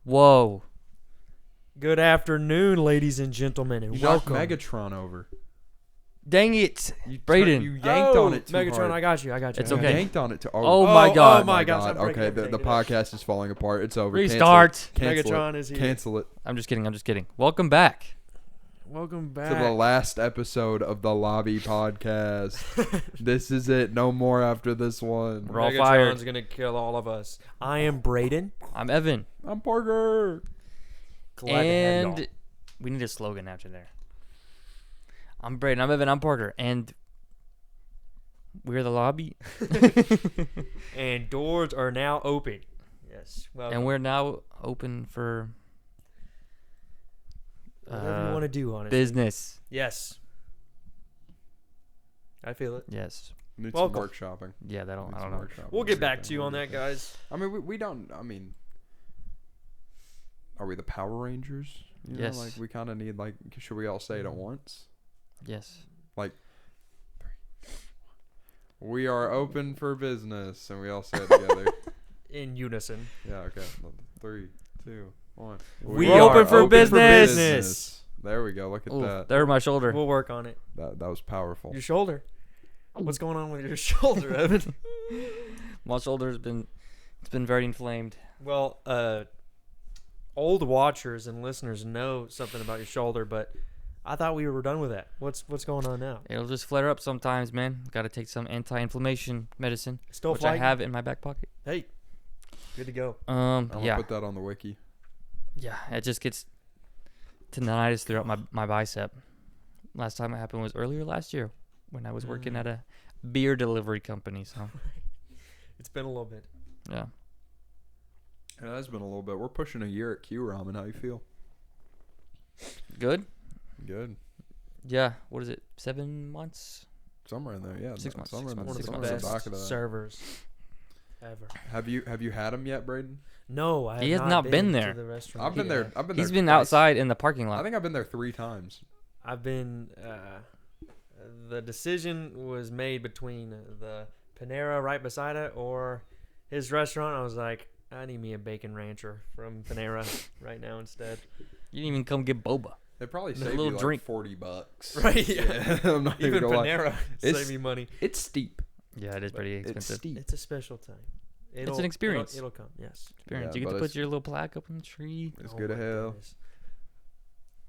Whoa. Good afternoon, ladies and gentlemen, and You knocked welcome. Megatron over. Dang it. You Braden. You yanked on it too Megatron, hard. I got you. It's You okay. yanked on it too. Oh my God. Oh my gosh, I'm breaking Okay, everything. the podcast is falling apart. It's over. Restart. Cancel Megatron it. is here. Cancel it. I'm just kidding. Welcome back. Welcome To back. the last episode of the Lobby Podcast. This is it. No more after this one. We're all Megatron's fired. gonna kill all of us. I am Braden. I'm Evan. I'm Parker. Glad to have And y'all. we need a slogan after there. I'm Braden. I'm Evan. I'm Parker. And we're the lobby. And doors are now open. Yes. Welcome. And we're now open for whatever you want to do on it. business. Yes. I feel it. Yes. Need Welcome. some workshopping. Yeah, I don't know. We'll get back to you on that, guys. I mean, we don't. I mean, are we the Power Rangers? You know, Yes. like we kind of need. Like, should we all say it at once? Yes. We are open for business, and we all say it together. In unison. Yeah. Okay. 3, 2, 1. We are open for business. There we go. Look at Ooh, that. there my shoulder. We'll work on it. That was powerful. Your shoulder. What's going on with your shoulder, Evan? My shoulder's been very inflamed. Well, old watchers and listeners know something about your shoulder, but I thought we were done with that. What's going on now? It'll just flare up sometimes, man. Got to take some anti-inflammation medicine, Still which fighting? I have in my back pocket. Hey, good to go. I'm gonna Yeah. put that on the wiki. Yeah, it just gets tendinitis throughout my bicep. Last time it happened was earlier last year when I was working at a beer delivery company. So It's been a little bit. yeah, It has been a little bit. We're pushing a year at Q Ramen. How you feel? good. Good. Yeah, what is it? 7 months? Somewhere in there, yeah. 6 months, Somewhere 6 in months, the, One of six the months. somewhere in the best back of that. servers ever. Have you had them yet, Braden? No, I have He has not been to there. the restaurant I've been yet. there. I've been there. He's been twice. outside in the parking I lot. think I've been there 3 times. I've been. The decision was made between the Panera right beside it or his restaurant. I was like, I need me a bacon rancher from Panera right now instead. You didn't even come get boba. They probably A saved little you like drink. $40. Right, Yeah. I'm not Even gonna lie. Panera It's- save me money. It's steep. Yeah, it is pretty It's expensive. steep. It's a special time. an experience. It'll come. Yes. Experience. Yeah, You get but to put it's- your little plaque up in the tree. It's Oh good as my hell. goodness.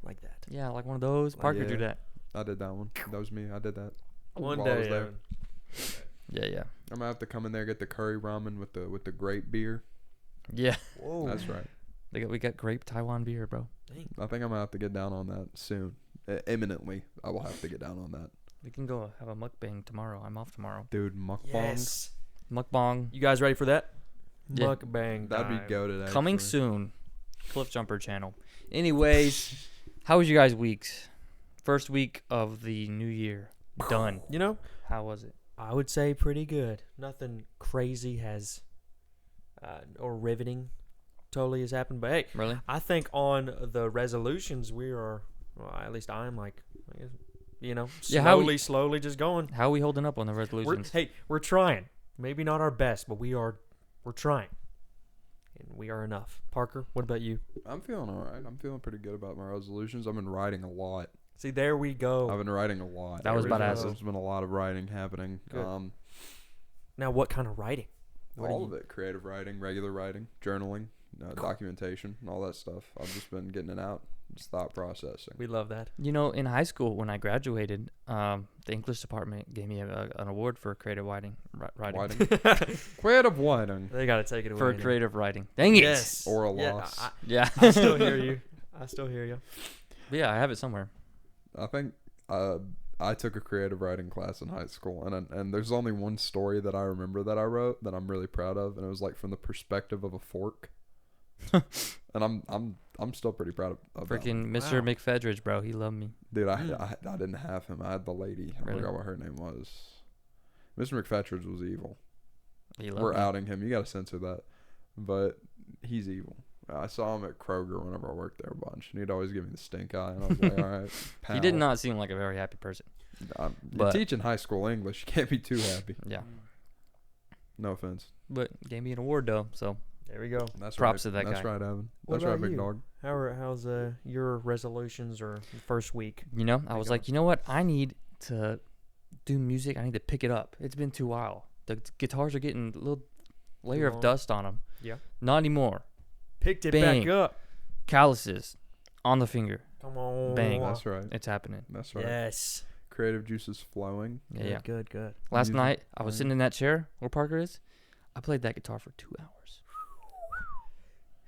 Like that. Yeah, like one of those. Parker yeah. do that. I did that one. That was me. I did that. One While I day. was there. Evan. Yeah. I'm gonna have to come in there and get the curry ramen with the grape beer. Yeah. Whoa. That's right. We got grape Taiwan beer, bro. Dang. I think I'm gonna have to get down on that soon. Imminently, I will have to get down on that. We can go have a mukbang tomorrow. I'm off tomorrow. Dude, mukbang. Yes. Mukbang You guys ready for that? Yeah. Mukbang. That'd be time. goated. coming actually. soon. Cliff Jumper channel. Anyways, how was you guys' weeks? First week of the new year. Done. You know, How was it? I would say pretty good. Nothing crazy has, or riveting, totally has happened. But hey, Really? I think on the resolutions we are, well, at least I'm like, you know, Yeah, how slowly just going. How are we holding up on the resolutions? We're trying. Maybe not our best, but we're trying, and we are enough. Parker, what about you? I'm feeling all right. I'm feeling pretty good about my resolutions. I've been writing a lot. See, there we go. I've been writing a lot. That was about to ask. There's been a lot of writing happening. Good. Now, what kind of writing? What All do of it. Creative writing, regular writing, journaling, documentation, and all that stuff. I've just been getting it out. Just thought processing. We love that. You know, in high school when I graduated, the English department gave me an award for creative writing. Writing. Creative writing. They got to take it away. For now. creative writing. Dang it. Yes. Or a Yeah, loss. Yeah. I still hear you. But yeah, I have it somewhere. I think I took a creative writing class in high school, and there's only one story that I remember that I wrote that I'm really proud of, and it was like from the perspective of a fork. And I'm still pretty proud of that. Freaking Mr. McFedridge, bro. He loved me. Dude, I didn't have him. I had the lady. I Really? forgot what her name was. Mr. McFetridge was evil. He loved We're me. outing him. You got to censor that. But he's evil. I saw him at Kroger whenever I worked there a bunch, and he'd always give me the stink eye, and I was like, all right, pal. He did not seem like a very happy person. You're but- teaching high school English. You can't be too happy. Yeah. No offense. But gave me an award, though. So There we go. That's Props right. to that That's guy. right, Evan. What That's right, about big you? dog. How's your resolutions or first week? You know, I There was you like, go. you know what? I need to do music. I need to pick it up. It's been too while. The guitars are getting a little layer of long. dust on them. Yeah. Not anymore. Picked it Bang. back up. Calluses on the finger. Come on. Bang. That's right. It's happening. That's right. Yes. Creative juices flowing. Yeah, Good, yeah. good. Last Music night, I was playing. sitting in that chair where Parker is. I played that guitar for 2 hours.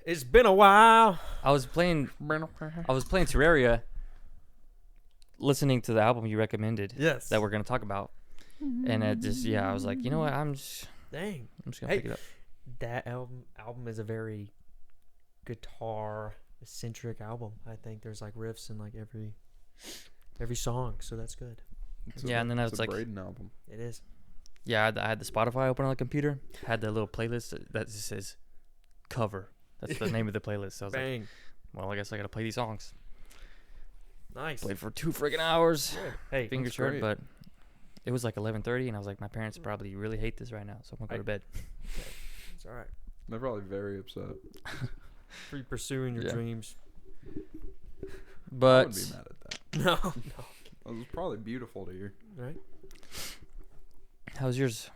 It's been a while. I was playing Terraria, listening to the album you recommended Yes. that we're gonna talk about, and it just I was like, you know what? I'm just Dang. gonna Hey. pick it up. That album is a very guitar centric album. I think there's like riffs in like every song, so that's good. Yeah, and then I it's was a like, Braden album. It is. yeah, I had the Spotify open on the computer, had the little playlist that just says cover. That's the name of the playlist. So I was like, Bang. well, I guess I gotta play these songs. Nice. Played for 2 freaking hours. Good. Hey, Fingers that's hurt, great. but it was like 11:30, and I was like, my parents probably really hate this right now, so I'm gonna go to bed. it's all right. They're probably very upset. For you pursuing your Yeah. dreams. I But wouldn't be mad at that. No. It was probably beautiful to hear. Right? how's yours?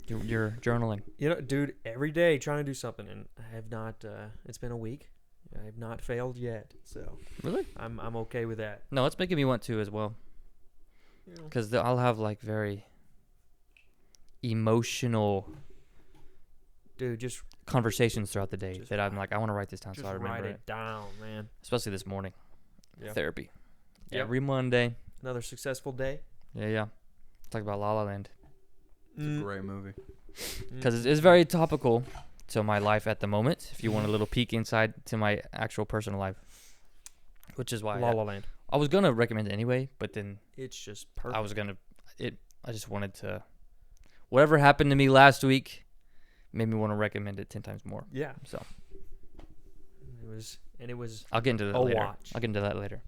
Your journaling. You know, dude, every day trying to do something, and I have not. It's been a week. I have not failed yet, so Really? I'm okay with that. No, it's making me want to as well. You know, Because I'll have like very emotional dude, just conversations throughout the day Just that I'm like, I want to write this down just so I remember write it. it down, man. Especially this morning. Yeah. Therapy. Yep. Every Monday. Another successful day. Yeah. Talk about La La Land. It's a great movie. Because it's very topical to my life at the moment. If you want a little peek inside to my actual personal life. Which is why La La Land. I was going to recommend it anyway, but then It's just perfect. I was going to... I just wanted to... Whatever happened to me last week made me want to recommend it 10 times more. Yeah. So It was I'll get into that a later. watch. I'll get into that later.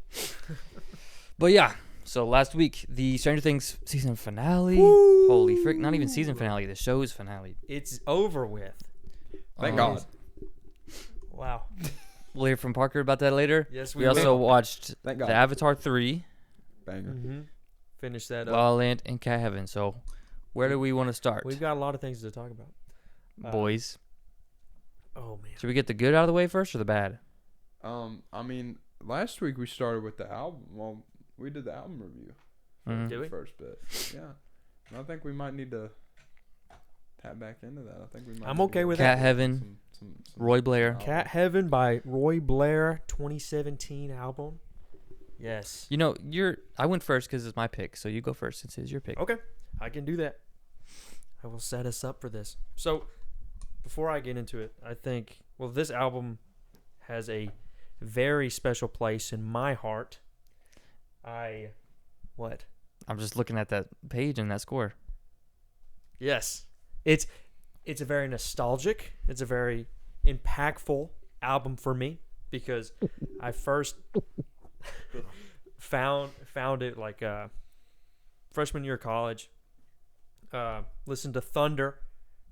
But yeah, so last week, the Stranger Things season finale. Woo! Holy frick. Not even season finale, the show's finale. It's over with. Thank Um, God. Wow. We'll hear from Parker about that later. Yes, We also watched Thank the God. Avatar 3, Banger. Mm-hmm. Finish that up. La La Land, and Cat Heaven. So where do we want to start? We've got a lot of things to talk about. Boys. Oh man. Should we get the good out of the way first or the bad? I mean, last week we started with the album. Well, we did the album review. Mhm. Did we? First bit. Yeah. And I think we might need to tap back into that. I think we might. I'm need to okay get with Cat that. Heaven, some Roy Blair. album. Cat Heaven by Roy Blair, 2017 album. Yes. You know, I went first because it's my pick, so you go first since it's your pick. Okay, I can do that. I will set us up for this. So, before I get into it, I think, well, this album has a very special place in my heart. What? I'm just looking at that page and that score. Yes. It's a very nostalgic, it's a very impactful album for me because I first found it like freshman year of college. Listened to Thunder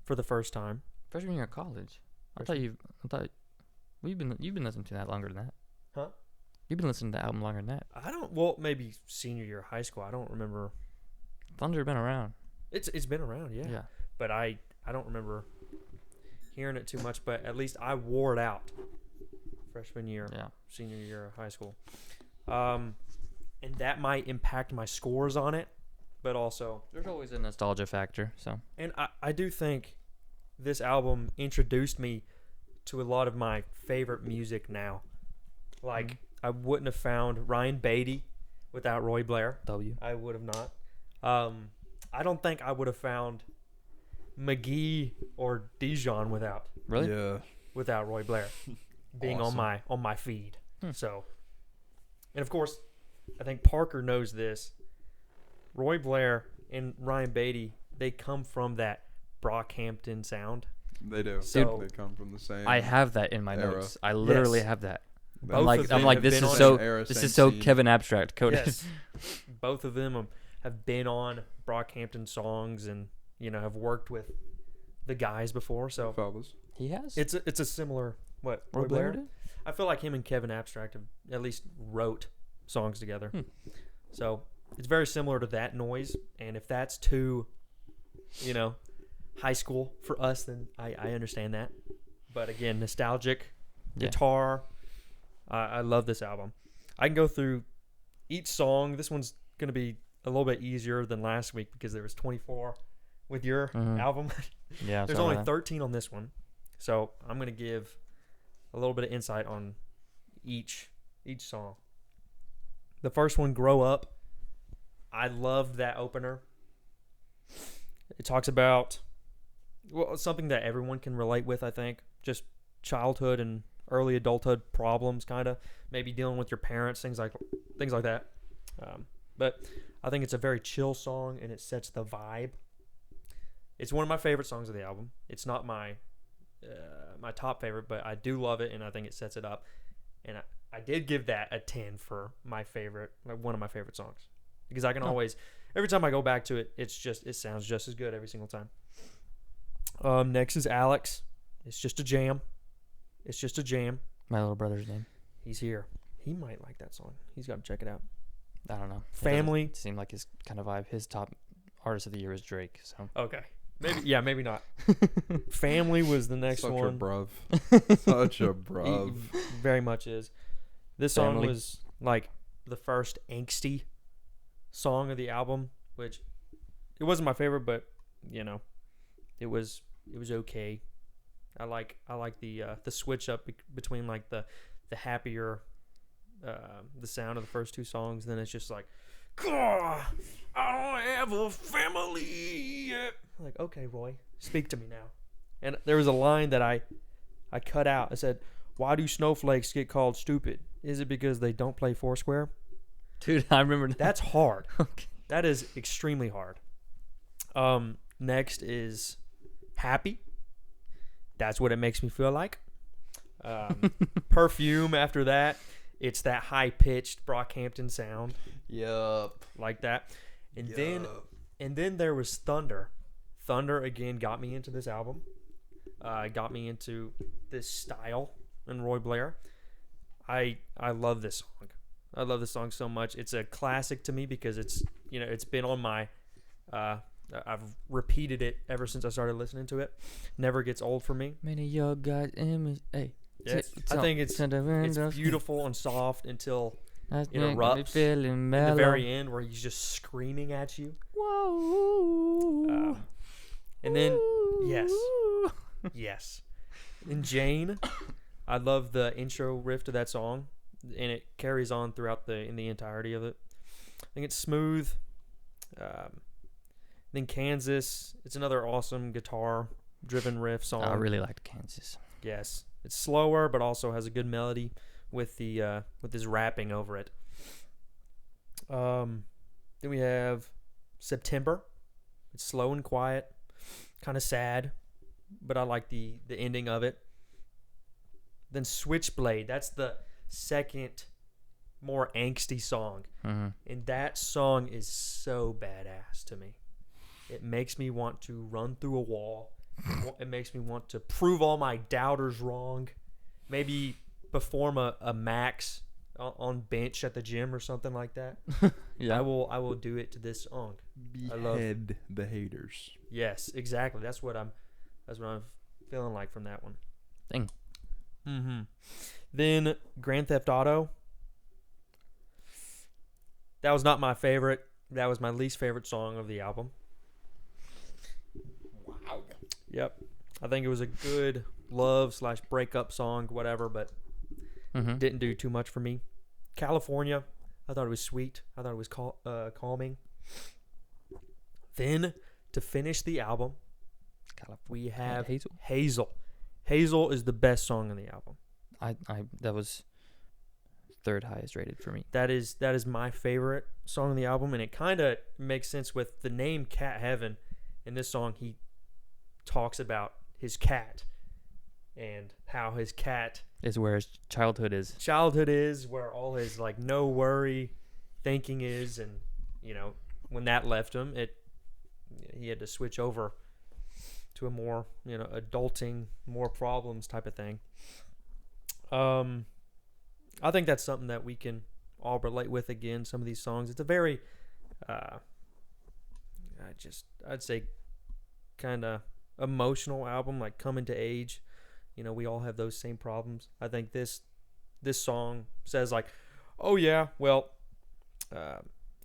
for the first time. Freshman year of college. I thought you've been listening to that longer than that. Huh? You've been listening to the album longer than that. Maybe senior year of high school. I don't remember. Thunder been around. It's been around, yeah. But I don't remember hearing it too much, but at least I wore it out freshman year, Yeah. senior year of high school. And that might impact my scores on it, but also, There's always a nostalgia factor, so. and I do think this album introduced me to a lot of my favorite music now. Like, I wouldn't have found Ryan Beatty without Roy Blair. W. I would have not. I don't think I would have found McGee or Dijon Really? Yeah. without Roy Blair being Awesome. on my feed. Hmm. So, and of course, I think Parker knows this. Roy Blair and Ryan Beatty, they come from that Brockhampton sound. They do. So- They come from the same. I have that in my Era. notes. I literally Yes. have that. they- Both of them have this been is on so Same era, this same is so scene. Kevin Abstract coded. Yes, both of them have been on Brockhampton songs and have worked with the guys before, so Fellas. He has. it's a similar what Roy Roy Blair Blair. did? I feel like him and Kevin Abstract have at least wrote songs together. So it's very similar to that noise. And if that's too, high school for us, then I understand that. But again, nostalgic guitar. I love this album. I can go through each song. This one's going to be a little bit easier than last week because there was 24 with your album. Yeah. There's only 13 on this one. So I'm going to give a little bit of insight on each song. The first one, Grow Up. I loved that opener. It talks about something that everyone can relate with, I think. Just childhood and early adulthood problems, kind of. Maybe dealing with your parents, things like that. But I think it's a very chill song, and it sets the vibe. It's one of my favorite songs of the album. It's not my top favorite, but I do love it, and I think it sets it up. And I did give that a 10 for my favorite, like one of my favorite songs, because I can always, every time I go back to it, it sounds just as good every single time. Next is Alex. It's just a jam. My little brother's name. He's here. He might like that song. He's got to check it out. I don't know. Family. It seemed like his kind of vibe. His top artist of the year is Drake. So Okay. Maybe not. Family was the next Such one. a bruv. Such a bruv. He very much is. This song Family. was like the first angsty song of the album, which it wasn't my favorite, but it was okay. I like the switch up between like the happier the sound of the first two songs. Then it's just like, I don't have a family yet. Like, okay, Roy, speak to me now. And there was a line that I cut out. I said, "Why do snowflakes get called stupid? Is it because they don't play Foursquare?" dude, I remember that. That's hard. Okay. That is extremely hard. Next is Happy. That's what it makes me feel like. Perfume after that. It's that high-pitched Brockhampton sound. Yup. Like that. And then there was Thunder. Thunder, again, got me into this album. Got me into this style in Roy Blair. I love this song. I love this song so much. It's a classic to me because it's been on my I've repeated it ever since I started listening to it. Never gets old for me. Many your guys image. Hey. Yeah, I think it's beautiful and soft until it erupts in the very end where he's just screaming at you. Whoa. And then yes. And Jane, I love the intro riff to that song, and it carries on throughout in the entirety of it. I think it's smooth. Then Kansas, it's another awesome guitar-driven riff song. I really liked Kansas. Yes, it's slower, but also has a good melody with his rapping over it. Then we have September. It's slow and quiet, kind of sad, but I like the ending of it. Then Switchblade. That's the second more angsty song, and that song is so badass to me. It makes me want to run through a wall. It makes me want to prove all my doubters wrong. Maybe perform a max on bench at the gym or something like that. Yeah. I will do it to this song. Behead the haters. Yes, exactly. That's what I'm feeling like from that one. Dang. Then Grand Theft Auto. That was not my favorite. That was my least favorite song of the album. Wow. Yep. I think it was a good love/breakup song, whatever, but didn't do too much for me. California, I thought it was sweet. I thought it was calming. Then, to finish the album, we have Hazel. Hazel is the best song on the album. That was third highest rated for me. That is my favorite song on the album, and it kind of makes sense with the name Cat Heaven. In this song, he talks about his cat and how his cat Is where his childhood is. Where all his like no worry thinking is, and when that left him, he had to switch over to a more, adulting, more problems type of thing. I think that's something that we can all relate with. Again, some of these songs, it's a very I'd say kind of emotional album, like coming to age. We all have those same problems. I think this song says like, oh yeah, well,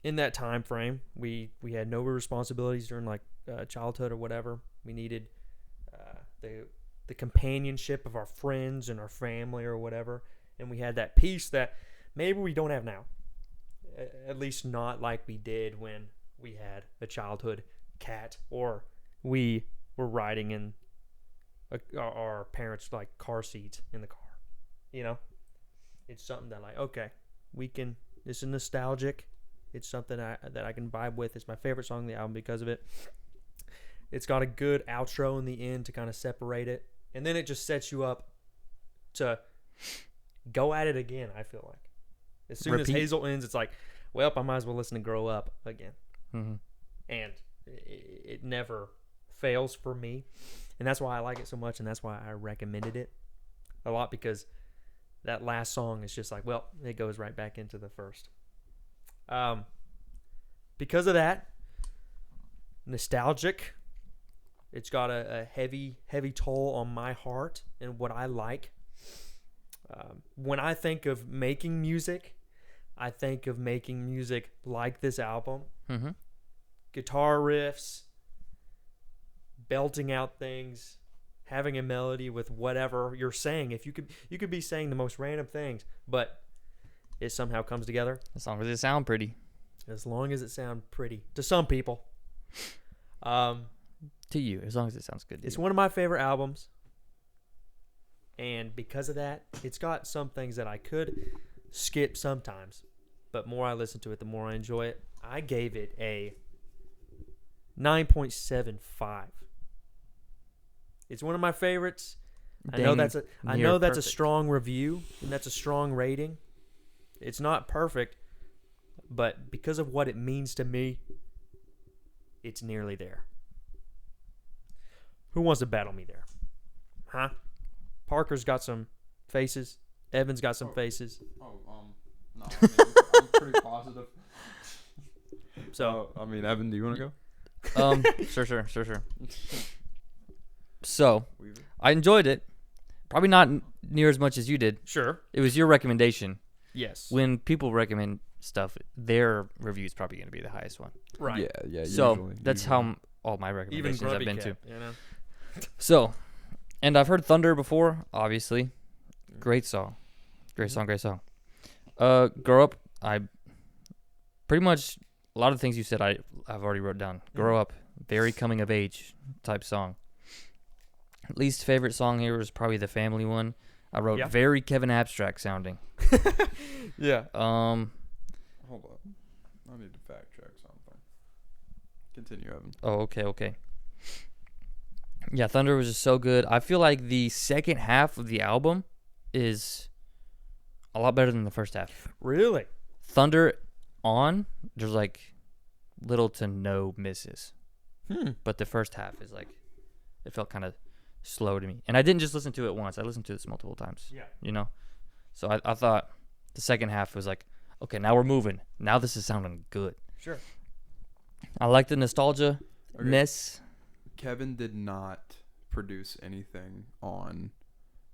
in that time frame, we had no responsibilities during like childhood or whatever. We needed the companionship of our friends and our family or whatever, and we had that peace that maybe we don't have now. At least not like we did when we had a childhood cat, or we were riding in our parents' like car seats in the car. It's something that like, okay, we can. This is nostalgic. It's something that I can vibe with. It's my favorite song on the album because of it. It's got a good outro in the end to kind of separate it, and then it just sets you up to go at it again. I feel like as soon as Hazel ends, it's like, well, I might as well listen to Grow Up again. Mm-hmm. And it never fails for me, and that's why I like it so much, and that's why I recommended it a lot, because that last song is just like, well, it goes right back into the first. Because of that, nostalgic. It's got a heavy toll on my heart and what I like. When I think of making music, I think of making music like this album. Mm-hmm. Guitar riffs, belting out things, having a melody with whatever you're saying. If you could be saying the most random things, but it somehow comes together. As long as it sound pretty. As long as it sounds pretty to some people. To you, as long as it sounds good. It's one of my favorite albums. And because of that, it's got some things that I could skip sometimes. But more I listen to it, the more I enjoy it. I gave it a 9.75. It's one of my favorites. I know that's a strong review, and that's a strong rating. It's not perfect, but because of what it means to me, it's nearly there. Who wants to battle me there? Huh? Parker's got some faces. Evan's got some faces. No, I'm pretty positive. So, Evan, do you want to go? Sure. So, I enjoyed it. Probably not near as much as you did. Sure. It was your recommendation. Yes. When people recommend stuff, their review is probably going to be the highest one. Right. Yeah. So that's how all my recommendations Even have been Cat, to. So, and I've heard Thunder before, obviously. Great song. Great song. Grow Up, I pretty much, a lot of things you said I've already wrote down. Grow Up, very coming of age type song. Least favorite song here was probably the family one. I wrote very Kevin Abstract sounding. Yeah. Hold up. I need to fact check something. Continue, Evan. Oh, okay. Yeah, Thunder was just so good. I feel like the second half of the album is a lot better than the first half. Really? Thunder on, there's like little to no misses. But the first half is like, it felt kind of slow to me. And I didn't just listen to it once. I listened to this multiple times. Yeah. So I thought the second half was like, okay, now we're moving. Now this is sounding good. Sure. I like the nostalgia-ness. Kevin did not produce anything on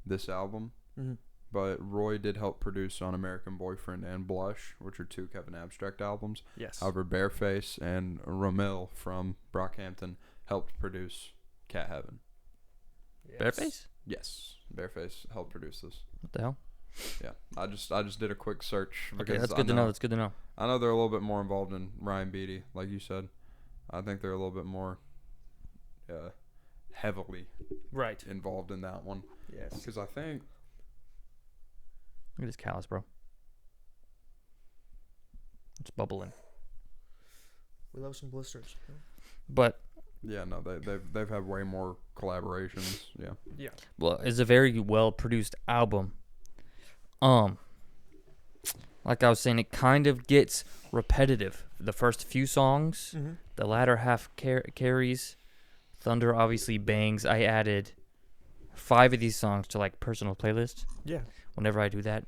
this album, but Roy did help produce on American Boyfriend and Blush, which are two Kevin Abstract albums. Yes. However, Bareface and Romil from Brockhampton helped produce Cat Heaven. Yes. Bareface? Yes, Bareface helped produce this. What the hell? Yeah, I just did a quick search. Okay, that's good to know. That's good to know. I know they're a little bit more involved in Ryan Beatty, like you said. I think they're a little bit more heavily involved in that one. Yes. Because I think... Look at this callus, bro. It's bubbling. We love some blisters. But... Yeah, no, they've had way more collaborations. Yeah. Yeah. Well, it's a very well-produced album. Like I was saying, it kind of gets repetitive. The first few songs, the latter half carries Thunder obviously bangs. I added 5 of these songs to like personal playlists. Yeah. Whenever I do that,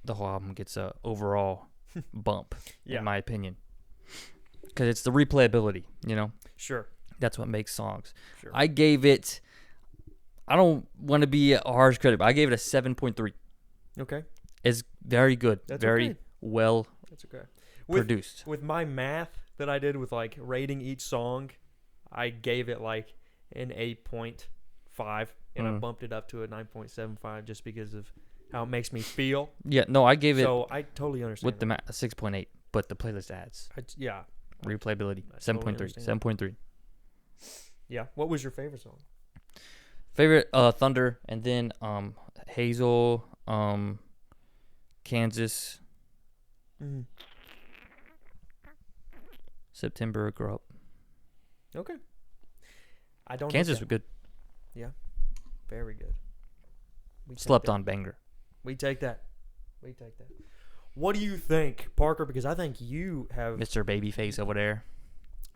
the whole album gets a overall bump, Yeah. in my opinion. Because it's the replayability, Sure. That's what makes songs. Sure. I gave it, I don't want to be a harsh critic, but I gave it a 7.3. Okay. It's very good. That's very okay. well That's okay. produced. With my math that I did with like rating each song, I gave it like an 8.5 and I bumped it up to a 9.75 just because of how it makes me feel. Yeah, no, I gave it So I totally understand. with the 6.8, but the playlist adds. Yeah. Replayability, I totally 7.3. understand. 7.3. Yeah. What was your favorite song? Favorite Thunder, and then Hazel, Kansas, Mm-hmm. September, Grow Up. Okay. I don't. Kansas have was good. that. Very good. We take Slept that. on banger. We take that. We take that. What do you think, Parker? Because I think you have Mr. Babyface over there.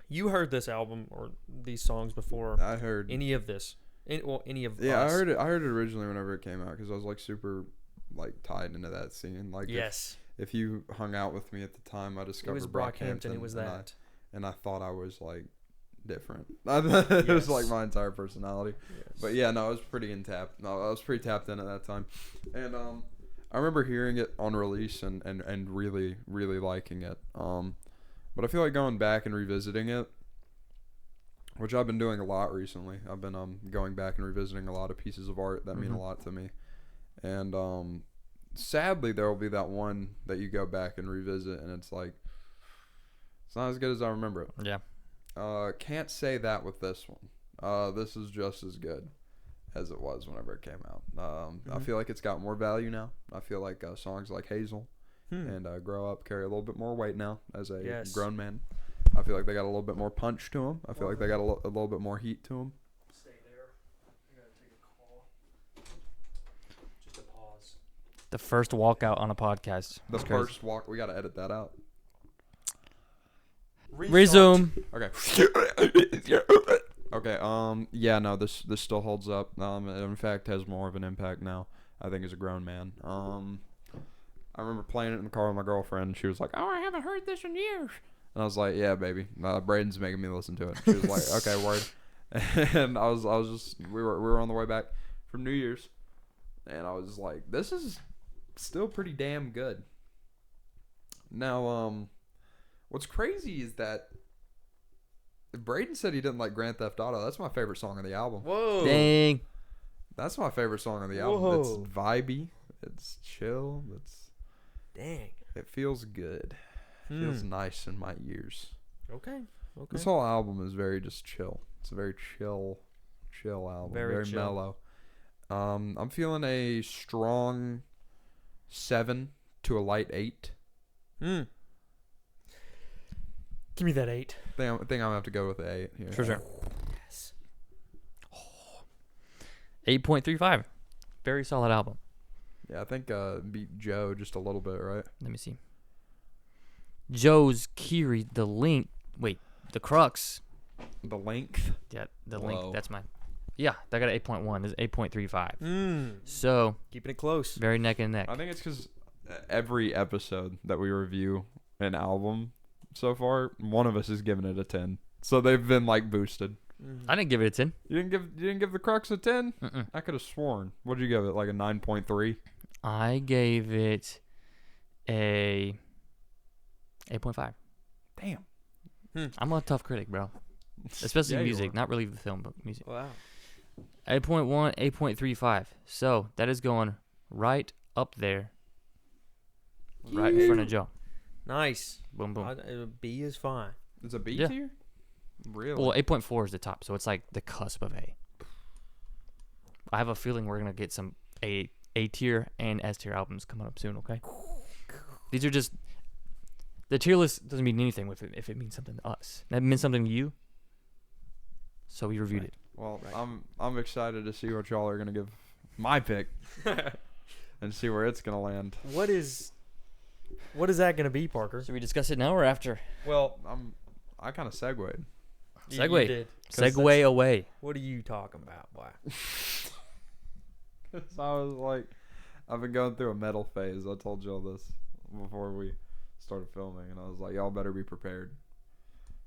you heard this album or these songs before I heard. any of this. Any of Yeah, us. I heard it. I heard it originally whenever it came out because I was like super like tied into that scene. Like Yes. if you hung out with me at the time, I It discovered was Brockhampton. It was and that. I thought I was like different. It was like Yes. my entire personality. Yes. But yeah, no, I was pretty tapped. No, I was pretty tapped in at that time, and I remember hearing it on release and really really liking it. But I feel like going back and revisiting it, which I've been doing a lot recently. I've been going back and revisiting a lot of pieces of art that mean a lot to me, and sadly there will be that one that you go back and revisit and it's like it's not as good as I remember it. Yeah. Can't say that with this one. This is just as good as it was whenever it came out. I feel like it's got more value now. I feel like songs like Hazel and Grow Up carry a little bit more weight now as a Yes. grown man. I feel like they got a little bit more punch to them. I feel like they got a little bit more heat to them. Stay there. I gotta take a call. Just a pause. The first walkout on a podcast. The That's crazy. first walk, we got to edit that out. Resume. Okay. Okay. Yeah. No. This still holds up. It in fact has more of an impact now. I think as a grown man. I remember playing it in the car with my girlfriend. And she was like, "Oh, I haven't heard this in years." And I was like, "Yeah, baby. Braden's making me listen to it." She was like, "Okay, word." And I was just we were on the way back from New Year's, and I was like, "This is still pretty damn good." Now, what's crazy is that Braden said he didn't like Grand Theft Auto. That's my favorite song on the album. Whoa. Dang. That's my favorite song on the album. Whoa. It's vibey. It's chill. Dang. It feels good. It feels nice in my ears. Okay. Okay. This whole album is very just chill. It's a very chill album. Very chill. Mellow. I'm feeling a strong 7 to a light 8. Give me that 8. I think I'm gonna have to go with the 8 here. For sure. Yes. 8.35. Very solid album. Yeah, I think beat Joe just a little bit, right? Let me see. Joe's Kiri, the crux. The length. Yeah, the Whoa. link. That's mine. Yeah, I got an 8.1. This is 8.35. Mm. So, Keeping it close. very neck and neck. I think it's because every episode that we review an album so far, one of us is giving it a 10. So they've been like boosted. I didn't give it a 10. You didn't give the Crux a 10? Mm-mm. I could have sworn. What did you give it? Like a 9.3? I gave it a 8.5. Damn. I'm a tough critic, bro. Especially Yeah, you music, are. not really the film, but music. Wow. 8.1, 8.35. So, that is going right up there. Right in front of Joe. Nice. Boom, boom. B is fine. It's a B Yeah. tier? Really? Well, 8.4 is the top, so it's like the cusp of A. I have a feeling we're going to get some A tier and S tier albums coming up soon, okay? These are just... The tier list doesn't mean anything if it means something to us. That meant something to you, so we reviewed it. Well, I'm excited to see what y'all are going to give my pick and see where it's going to land. What is that going to be, Parker? Should we discuss it now or after? Well, I kind of segued. You Segue. did. Segue away. What are you talking about, boy? So I was like, I've been going through a metal phase. I told y'all this before we started filming, and I was like, y'all better be prepared,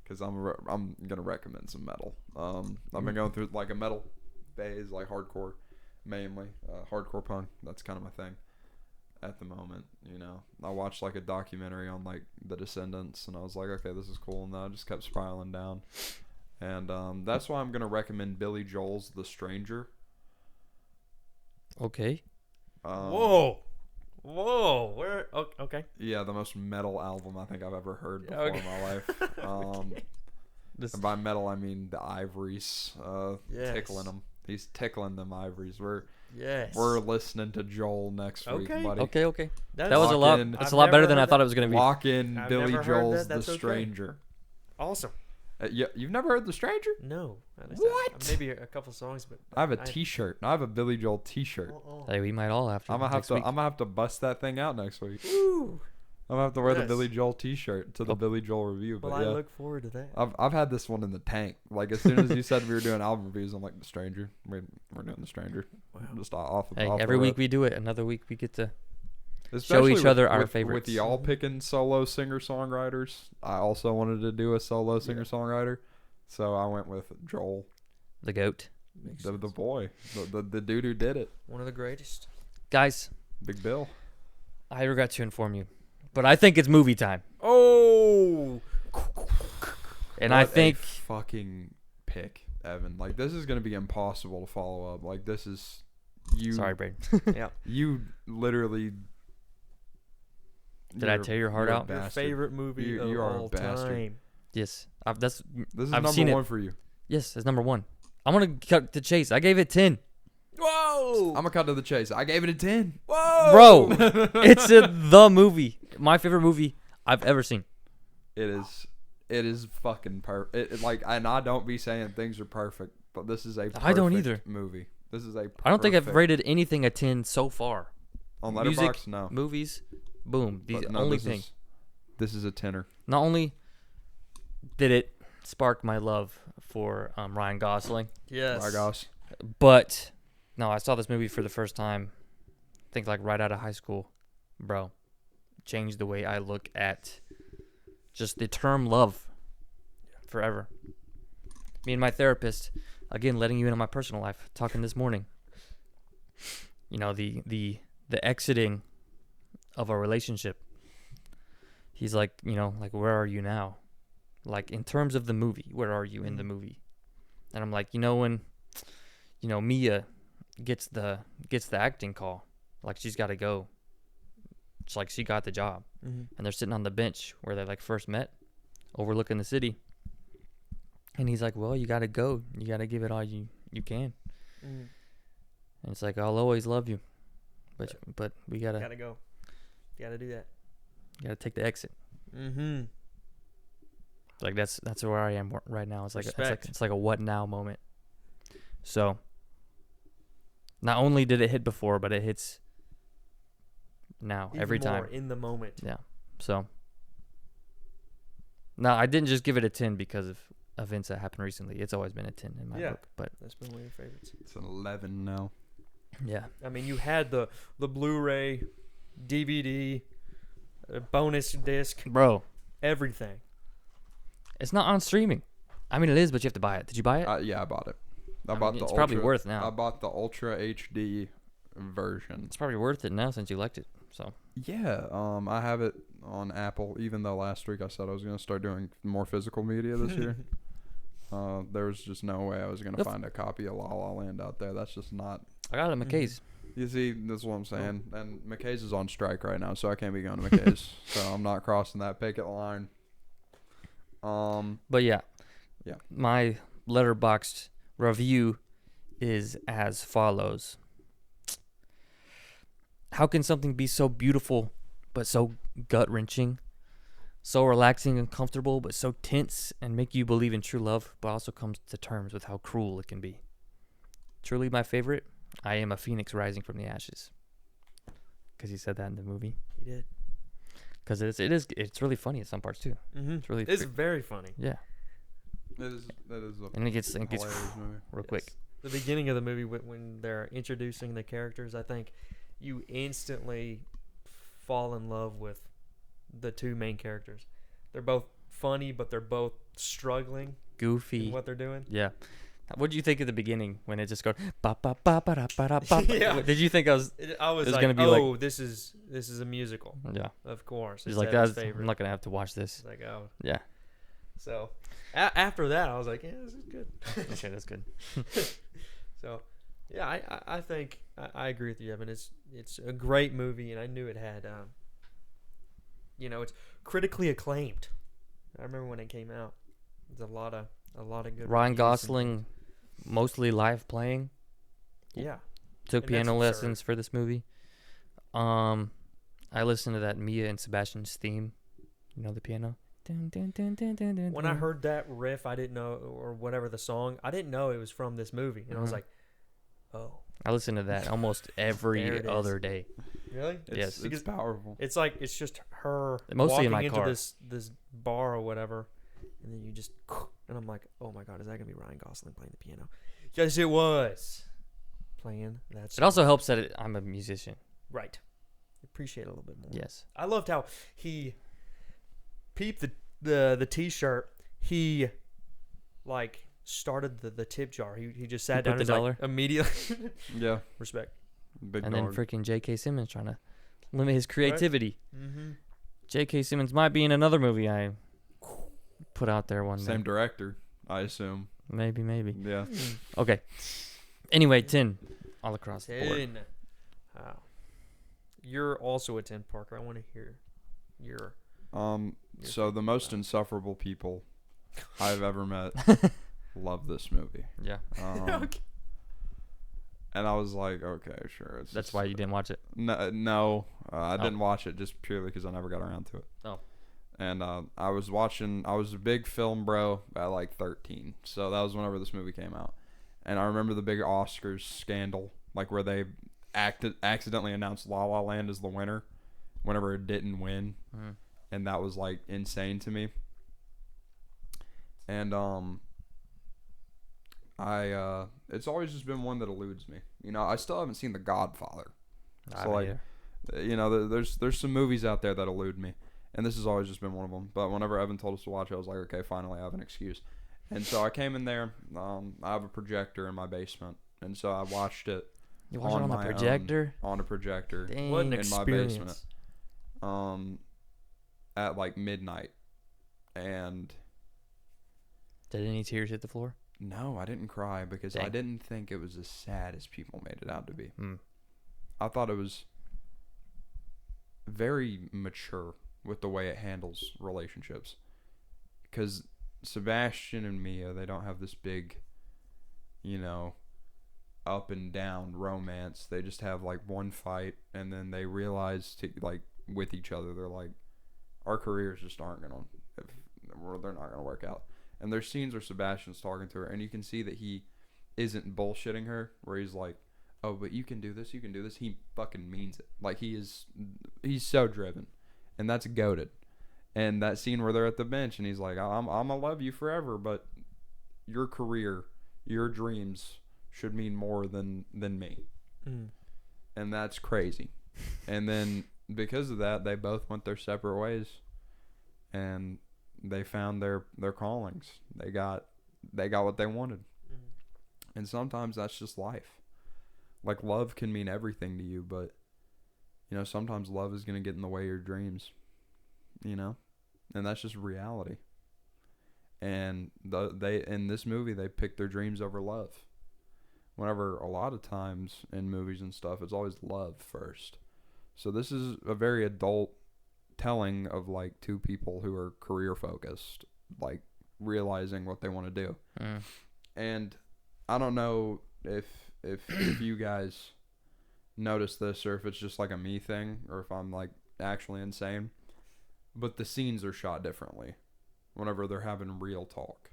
because I'm gonna recommend some metal. I've been going through like a metal phase, like hardcore, mainly hardcore punk. That's kind of my thing at the moment. You know, I watched like a documentary on like the Descendants, and I was like, okay, this is cool, and then I just kept spiraling down, and that's why I'm gonna recommend Billy Joel's "The Stranger." Okay. Whoa. Where? Okay. Yeah, the most metal album I think I've ever heard before in my life. This, And by metal, I mean the ivories, Yes. tickling them. He's tickling them ivories. Yes. We're listening to Joel next week, Okay. buddy. okay. That's That was a Lock lot. in. That's I've a lot better never than I heard thought that. it was gonna be. Lock in I've Billy never heard Joel's that. That's "The okay. Stranger." awesome. Yeah, you've never heard "The Stranger"? No. At least What? maybe a couple songs, but I have a T-shirt. I have a Billy Joel T-shirt. Hey, we might all have to. I'm gonna have next to. week. I'm gonna have to bust that thing out next week. Ooh. I'm gonna have to wear the Yes. Billy Joel T-shirt to the Oh. Billy Joel review. But Well, yeah. I look forward to that. I've had this one in the tank. Like as soon as you said we were doing album reviews, I'm like, "The Stranger." We're doing "The Stranger." Wow. Just off. Hey, off every the week rip. we do it. Another week we get to. Especially each other with, our with, favorites. With y'all picking solo singer songwriters, I also wanted to do a solo singer songwriter, so I went with Joel, The goat. the boy, the dude who did it, One of the greatest. Guys, Big Bill. I regret to inform you, but I think it's movie time. Oh. And What I a think fucking pick, Evan. Like this is gonna be impossible to follow up. Like this is you. sorry, Braden. Yeah. You literally. Did I tear your heart you're a out? Your bastard. favorite movie You- of you are a all bastard. time. Yes, This is I've number seen it. one for you. yes, it's number one. I'm gonna cut the chase. I gave it 10, Whoa. I'm gonna cut to the chase. I gave it a 10. Whoa. bro. It's the movie, my favorite movie I've ever seen. It is fucking perfect. Like, and I don't be saying things are perfect, but this is a perfect I don't either. movie. This is a. I don't think I've perfect- rated anything a 10 so far. on music, Letterboxd. No, Movies, boom. The But no, only this thing. This is a tenner. Not only did it spark my love for Ryan Gosling, Yes. My gosh. but no, I saw this movie for the first time. I think like right out of high school, bro. Changed the way I look at just the term love forever. Me and my therapist, again, letting you into my personal life, talking this morning. You know, the exiting of a relationship. He's like, you know, like, where are you now? Like, in terms of the movie, where are you in the movie? And I'm like, you know, when, you know, Mia gets the acting call, like, she's got to go. It's like she got the job. Mm-hmm. And they're sitting on the bench where they, like, first met, overlooking the city. And he's like, well, you got to go. You got to give it all you can. Mm-hmm. And it's like, I'll always love you. But we got Gotta go. Gotta do that. to take the exit. Mm-hmm. Like that's where I am right now. It's like Respect. it's like a what now moment. So not only did it hit before, but it hits now every time. in the moment. Yeah. So no, I didn't just give it a 10 because of events that happened recently. It's always been a 10 in my Yeah. book. But That's been one of your favorites. It's an 11 now. yeah. I mean, you had the Blu-ray, DVD, bonus disc, Bro, everything. it's not on streaming. I mean, it is, but you have to buy it. Did you buy it? Yeah, I bought it. I bought mean, the it's probably Ultra- worth now. I bought the Ultra HD version. It's probably worth it now since you liked it. So Yeah, I have it on Apple. Even though last week I said I was gonna start doing more physical media this year, there was just no way I was gonna Yep. find a copy of La La Land out there. That's just not. I got it at McKay's. You see, that's what I'm saying. And McKay's is on strike right now, so I can't be going to McKay's. So I'm not crossing that picket line. But yeah. Yeah. My letterboxed review is as follows. How can something be so beautiful but so gut-wrenching, so relaxing and comfortable but so tense, and make you believe in true love but also comes to terms with how cruel it can be? Truly my favorite, I am a phoenix rising from the ashes. Because he said that in the movie. He did. Because it's really funny in some parts too. Mm-hmm. It's really It's very funny. yeah. That is a And it gets hilarious movie. real quick. Yes. The beginning of the movie when they're introducing the characters, I think you instantly fall in love with the two main characters. They're both funny, but they're both struggling Goofy. in what they're doing. Yeah. What did you think at the beginning when it just goes ba ba ba ba da ba da ba? Yeah. Did you think I was? I was It's like, gonna be oh, this is a musical, Yeah. of course. He's It's like, Evan's that's. favorite. I'm not gonna have to watch this. It's like, oh, Yeah. so after that, I was like, yeah, this is good. Okay, that's good. So, yeah, I think I agree with you, Evan. It's a great movie, and I knew it had, it's critically acclaimed. I remember when it came out. There's a lot of good. Ryan reviews and Gosling, mostly live playing. things. Yeah. Took And that's piano absurd. lessons for this movie. I listened to that Mia and Sebastian's theme. You know the piano. Dun, dun, dun, dun, dun, dun, When I dun. heard that riff, I didn't know, or whatever the song, I didn't know it was from this movie, and I was Mhm. like, oh, I listen to that almost There every it is. other day. really? Yes. It's powerful. It's like it's just her Mostly in walking my into car. this bar or whatever, and then you just and I'm like, oh my god, is that gonna be Ryan Gosling playing the piano? Yes, it was playing that. It Song. also helps that I'm a musician. Right. Appreciate it a little bit more. Yes. I loved how he peeped the T-shirt. He like started the tip jar. He just sat put down the and was like, dollar? immediately Yeah, respect. big And dog. then freaking J.K. Simmons trying to limit his creativity. Mm-hmm. J.K. Simmons might be in another movie I put out there one Same day. director, I assume. Maybe. Yeah. Okay. Anyway, 10 all across the board. 10. Wow. You're also a 10, Parker. I want to hear your. So the most insufferable people I've ever met love this movie. Yeah. Okay. And I was like, okay, sure. It's That's just- why you didn't watch it. No, I Oh. didn't watch it just purely because I never got around to it. Oh. And I was a big film bro at like 13. So that was whenever this movie came out. And I remember the big Oscars scandal, like where they accidentally announced La La Land as the winner whenever it didn't win. Mm. And that was like insane to me. And it's always just been one that eludes me. You know, I still haven't seen The Godfather. I So, like, either. You know, there's some movies out there that elude me, and this has always just been one of them. But whenever Evan told us to watch it, I was like, okay, finally I have an excuse. And so I came in there. I have a projector in my basement, and so I watched it You watched it on the my own. projector? on a projector Dang. What an in my experience. basement, at like midnight. And Did any tears hit the floor? no, I didn't cry because I Dang. didn't think it was as sad as people made it out to be. Mm. I thought it was very mature with the way it handles relationships. Because Sebastian and Mia, they don't have this big, you know, up and down romance. They just have like one fight, and then they realize like with each other, they're like, our careers just aren't gonna, they're not gonna work out. And there's scenes where Sebastian's talking to her, and you can see that he isn't bullshitting her, where he's like, oh, but you can do this, you can do this. He fucking means it. Like, he's so driven, and that's goated. And that scene where they're at the bench, and he's like, I'm gonna love you forever, but your career, your dreams should mean more than me. Mm. And that's crazy. And then because of that, they both went their separate ways, and they found their callings. They got what they wanted. Mm. And sometimes that's just life. Like, love can mean everything to you, but you know, sometimes love is going to get in the way of your dreams, you know? And that's just reality. And they in this movie, they picked their dreams over love. Whenever a lot of times in movies and stuff, it's always love first. So this is a very adult telling of like two people who are career focused, like realizing what they want to do. Mm. And I don't know if you guys notice this, or if it's just like a me thing, or if I'm like actually insane, but the scenes are shot differently whenever they're having real talk.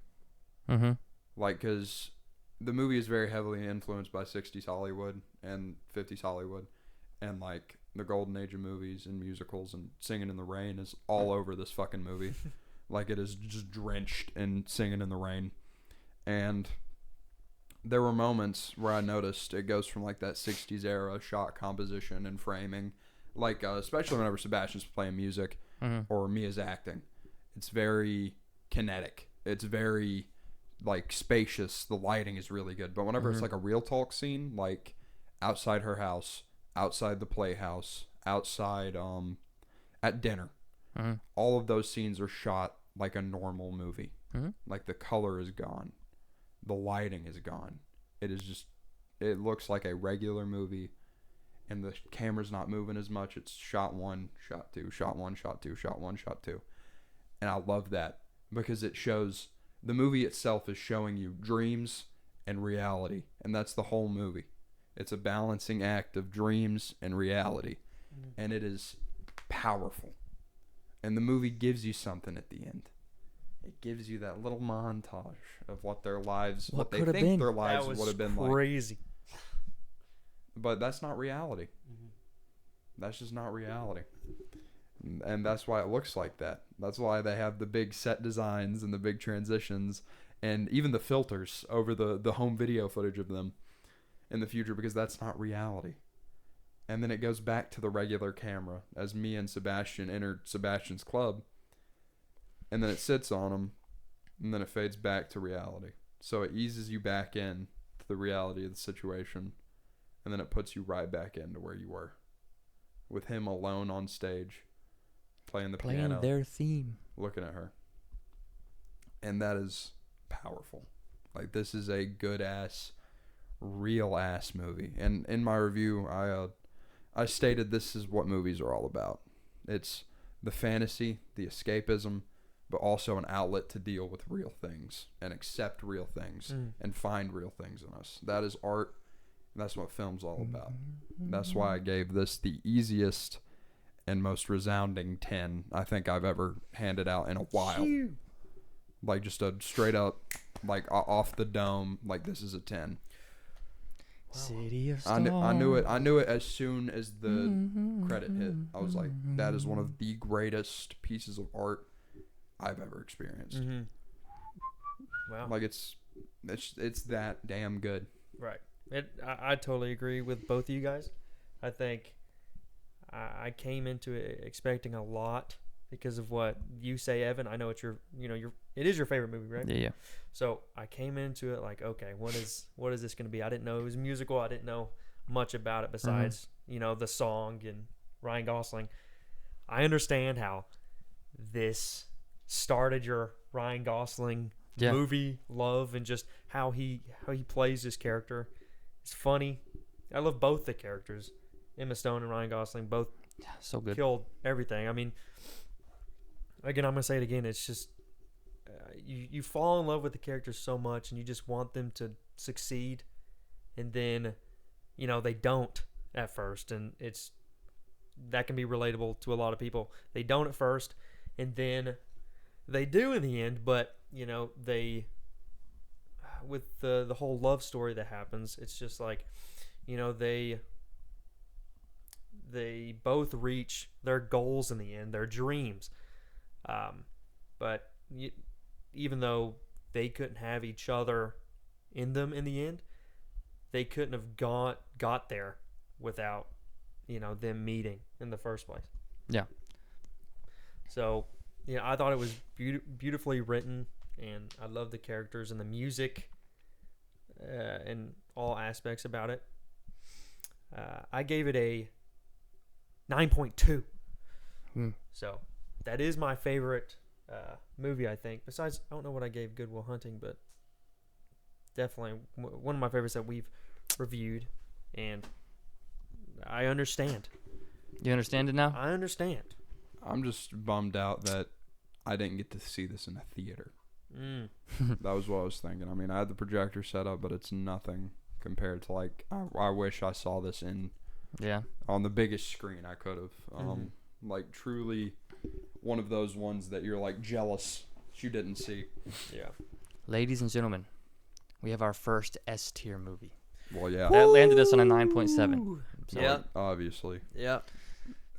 Mm-hmm. Like, because the movie is very heavily influenced by 60s Hollywood and 50s Hollywood, and like the golden age of movies and musicals, and Singing in the Rain is all over this fucking movie. like it is just drenched in Singing in the Rain. And there were moments where I noticed it goes from like that 60s era shot composition and framing, like especially whenever Sebastian's playing music or Mia's acting. It's very kinetic. It's very like spacious. The lighting is really good. But whenever it's like a real talk scene, like outside her house, outside the playhouse, outside at dinner, all of those scenes are shot like a normal movie. Like the color is gone. The lighting is gone. It is just, it looks like a regular movie, and the camera's not moving as much. It's shot one, shot two, shot one, shot two, shot one, shot two. And I love that because it shows, the movie itself is showing you dreams and reality, and that's the whole movie. It's a balancing act of dreams and reality, and it is powerful. And the movie gives you something at the end. It gives you that little montage of what their lives, what they think their lives would have been like. Crazy. But that's not reality. That's just not reality. And that's why it looks like that. That's why they have the big set designs and the big transitions and even the filters over the home video footage of them in the future, because that's not reality. And then it goes back to the regular camera as Mia and Sebastian enter Sebastian's club. And then it sits on him, and then it fades back to reality. So it eases you back in to the reality of the situation, and then it puts you right back into where you were, with him alone on stage, playing the piano, their theme, looking at her. And that is powerful. Like, this is a good-ass, real-ass movie. And in my review, I stated this is what movies are all about. It's the fantasy, the escapism, but also an outlet to deal with real things and accept real things and find real things in us. That is art. And that's what film's all about. That's why I gave this the easiest and most resounding 10 I think I've ever handed out in a while. Like, just a straight up, like, off the dome, like, this is a 10. City of Stars. I knew it as soon as the credit hit. I was like, that is one of the greatest pieces of art I've ever experienced. Wow. Like, it's that damn good. Right. I totally agree with both of you guys. I think I came into it expecting a lot because of what you say, Evan. I know it's it is your favorite movie, right? Yeah. So I came into it like, okay, what is this going to be? I didn't know it was a musical. I didn't know much about it besides, the song and Ryan Gosling. I understand how this started your Ryan Gosling movie love, and just how he plays this character. It's funny. I love both the characters. Emma Stone and Ryan Gosling both so good. Killed everything. I mean, again, I'm gonna say it again. It's just you fall in love with the characters so much, and you just want them to succeed, and then they don't at first, and that can be relatable to a lot of people. They don't at first, and then they do in the end. But they, with the whole love story that happens, it's just like they both reach their goals in the end, their dreams. But even though they couldn't have each other in them in the end, they couldn't have got there without them meeting in the first place. Yeah. So I thought it was beautifully written, and I love the characters and the music and all aspects about it. I gave it a 9.2. So that is my favorite movie, I think. Besides, I don't know what I gave Good Will Hunting, but definitely one of my favorites that we've reviewed, and I understand. You understand it now? I understand. I'm just bummed out that I didn't get to see this in a theater. That was what I was thinking. I mean, I had the projector set up, but it's nothing compared to, like, I wish I saw this on the biggest screen I could have. Like, truly one of those ones that you're, like, jealous that you didn't see. Yeah. Ladies and gentlemen, we have our first S tier movie. Well, yeah. That landed us on a 9.7. So, yeah. Obviously. Yeah.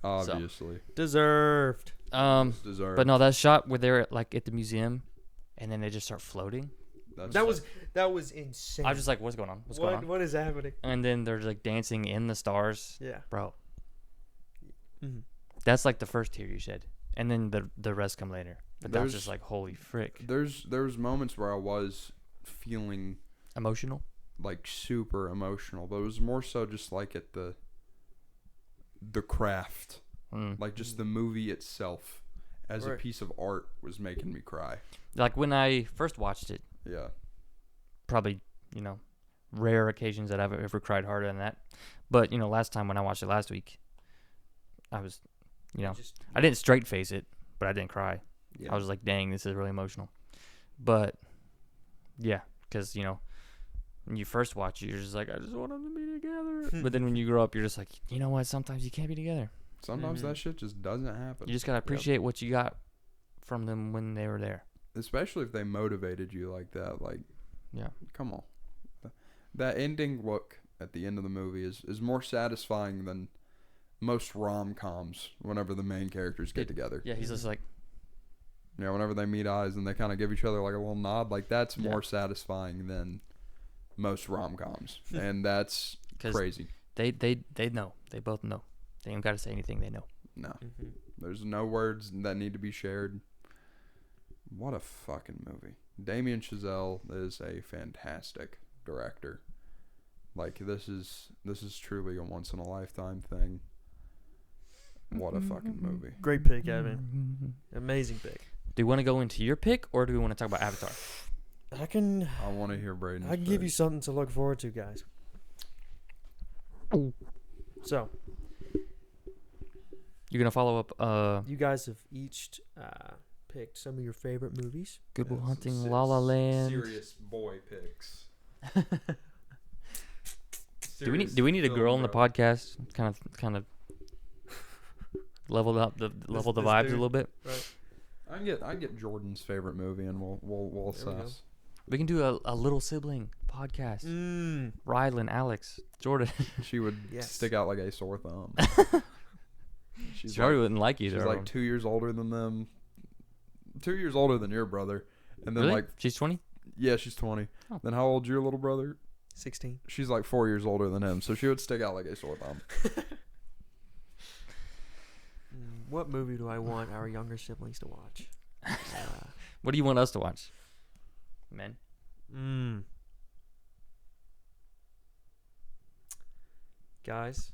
Obviously. Deserved. It's deserved. But no, that shot where they're like at the museum, and then they just start floating. That was insane. I was just like, what's going on? What's going on? What is happening? And then they're like dancing in the stars. Yeah. Bro, Mm-hmm. that's like the first tear you shed, and then the rest come later. But that was There's- just like, holy frick, There's moments where I was feeling emotional. like super emotional, but it was more so just like at the craft, like just the movie itself as a Right. piece of art was making me cry. Like when I first watched it, Yeah. probably rare occasions that I've ever cried harder than that. But last time when I watched it last week, I was, I didn't straight face it, but I didn't cry. Yeah. I was like, dang, this is really emotional. But yeah, because when you first watch it, you're just like, I just want them to be together. But then when you grow up, you're just like, you know what? Sometimes you can't be together. Sometimes that shit just doesn't happen. You just gotta appreciate what you got from them when they were there. Especially if they motivated you like that. Like, Yeah. come on. That ending look at the end of the movie is more satisfying than most rom-coms whenever the main characters get together. Yeah, he's just like, Whenever they meet eyes and they kind of give each other like a little nod, like that's Yeah. more satisfying than most rom-coms. And that's 'cause crazy. they know. They both know. They ain't gotta say anything. They know. No. Mm-hmm. There's no words that need to be shared. What a fucking movie. Damien Chazelle is a fantastic director. Like this is truly a once in a lifetime thing. What a fucking movie. Great pick, Evan. Amazing pick. Do you want to go into your pick, or do we want to talk about Avatar? I want to hear Braden. I can give you something to look forward to, guys. So, You're gonna follow up. you guys have each picked some of your favorite movies. Good Will Hunting, La La Land. Serious boy picks. Do we need a girl on the podcast? Kind of level the this vibes a dude. little bit. Right. I can get Jordan's favorite movie and we'll There we go. assess. We can do a little sibling podcast. Rylan, Alex, Jordan. She would Yes. stick out like a sore thumb. She probably wouldn't like either. She's of like them. 2 years older than them. 2 years older than your brother. And then Really? She's 20. yeah, she's 20. Oh. Then how old's your little brother? 16. She's like 4 years older than him, so she would stick out like a sore thumb. What movie do I want our younger siblings to watch? What do you want us to watch? Men. Guys,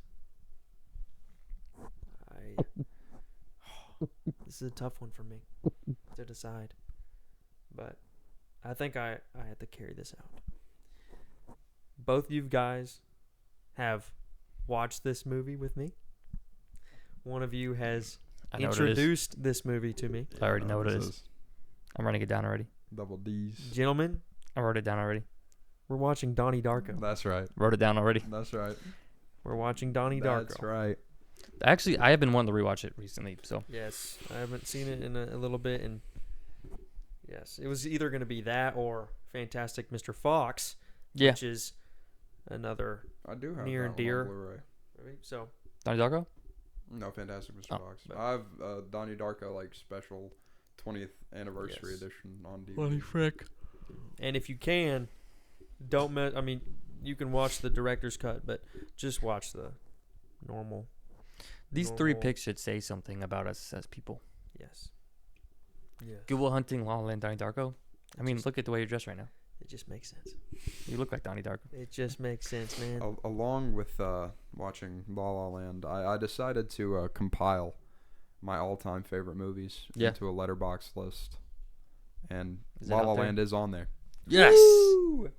this is a tough one for me to decide, but I think I had to carry this out. Both you guys have watched this movie with me. One of you has I know what it is. introduced this movie to me. I already know what it This is. I'm writing it down already. Double D's. Gentlemen, I wrote it down already. we're watching Donnie Darko. That's right. Wrote it down already. That's right. We're watching Donnie Darko. That's right. Actually, I have been wanting to rewatch it recently. So Yes, I haven't seen it in a little bit, and yes, it was either going to be that or Fantastic Mr. Fox, yeah, which is another. I do have Near that and one dear. on Blu-ray. So Donnie Darko. No, Fantastic Mr. Oh, Fox. but- I have Donnie Darko like special 20th anniversary Yes. edition on DVD. frick. and if you can, don't I mean, you can watch the director's cut, but just watch the normal. These three normal- picks should say something about us as people. Yes. Yes. Good Will Hunting, La La Land, Donnie Darko. I mean, look at the way you're dressed right now. It just makes sense. You look like Donnie Darko. It just makes sense, man. Along with watching La La Land, I decided to compile my all-time favorite movies Yeah. into a letterbox list, and Is it La out La there? Land is on there. Yes. Woo!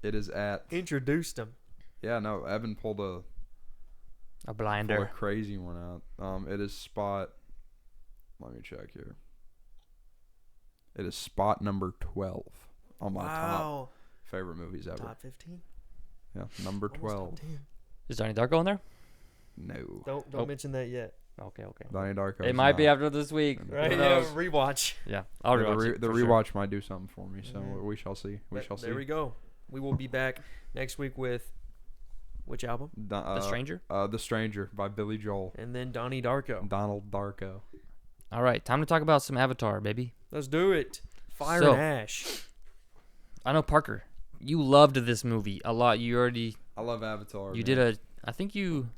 It is at Introduced him. yeah no Evan pulled a Blinder. crazy one out. It is spot. Let me check here. It is spot number 12 on my top favorite movies ever. Top 15. Yeah, number Almost 12. top 10. Is Donnie Darko on there? No, Don't Oh. mention that yet. Okay. Donnie Darko. It might be after this week. Right? Who Yeah, knows? rewatch. Yeah, I'll the rewatch it the for sure. rewatch might do something for me, so Mhm. we shall see. We shall see. There we go. We will be back next week with Which album? The Stranger. The Stranger by Billy Joel. And then Donnie Darko. Donald Darko. All right, time to talk about some Avatar, baby. Let's do it. Fire So- and Ash. I know Parker, you loved this movie a lot. You already I love Avatar. you man. did a. I think you.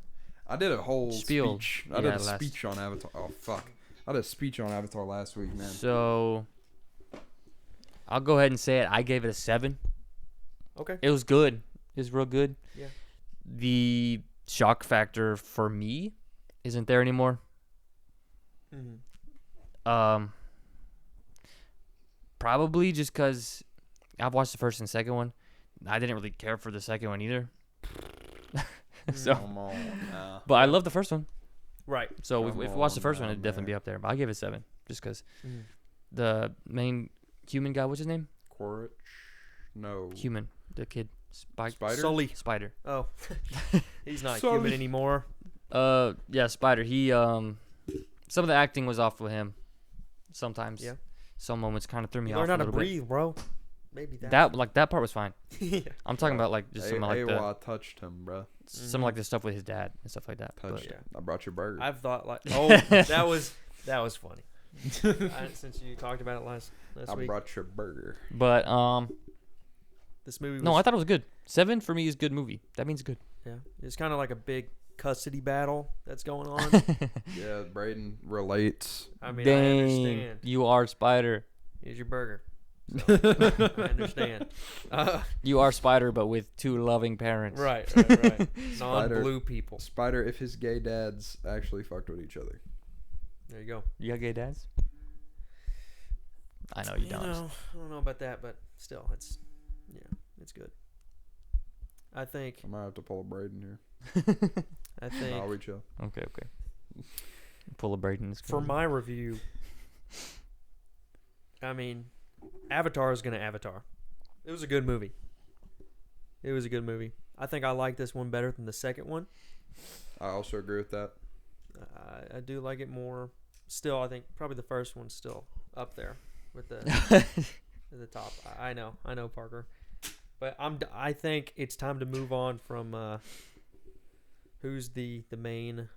I did a whole Spiel. speech. I Yeah, did a last- speech on Avatar. Oh fuck! I did a speech on Avatar last week, man. So. I'll go ahead and say it. I gave it a 7. Okay. It was good. It was real good. Yeah. The shock factor for me isn't there anymore. Mm-hmm. Probably just because I've watched the first and second one. I didn't really care for the second one either. So, Come on, nah. but I love the first one. Right. So if we watched the first one, on, it'd definitely be man. up there. But I gave it 7 just because Mm. the main human guy, what's his name? Quaritch? No. Human, the kid, Spider? Sully. Spider. Oh. He's not Sully. human anymore. Yeah, Spider. He some of the acting was off with him. Sometimes. Yeah. Some moments kind of threw me You off learn a how to little bit. breathe, bro. Maybe that. That part was fine. Yeah. I'm talking about like just some like the I touched him, bro. some like the stuff with his dad and stuff like that. Touched. Yeah. I brought you a burger. I've thought like, oh, that was funny. Since you talked about it last I week, brought you a burger. But this movie was, no, I thought it was good. 7 for me is good movie. That means good. yeah, it's kind of like a big custody battle that's going on. Yeah, Braden relates. I mean, I Dang, understand. you are Spider. Here's your burger. So, I understand. You are Spider, but with 2 loving parents. Right. Non-blue people. Spider, if his gay dads actually fucked with each other. There you go. You got gay dads? I know you don't. I don't know about that, but still, it's good. I think. I might have to pull a Braden here. I think I'll reach out. Okay. Pull a Braden. Is for my review, I mean, Avatar is gonna Avatar. It was a good movie. I think I like this one better than the second one. I also agree with that. I do like it more. Still, I think probably the first one's still up there with the at the top. I know, Parker, but I think it's time to move on from who's the main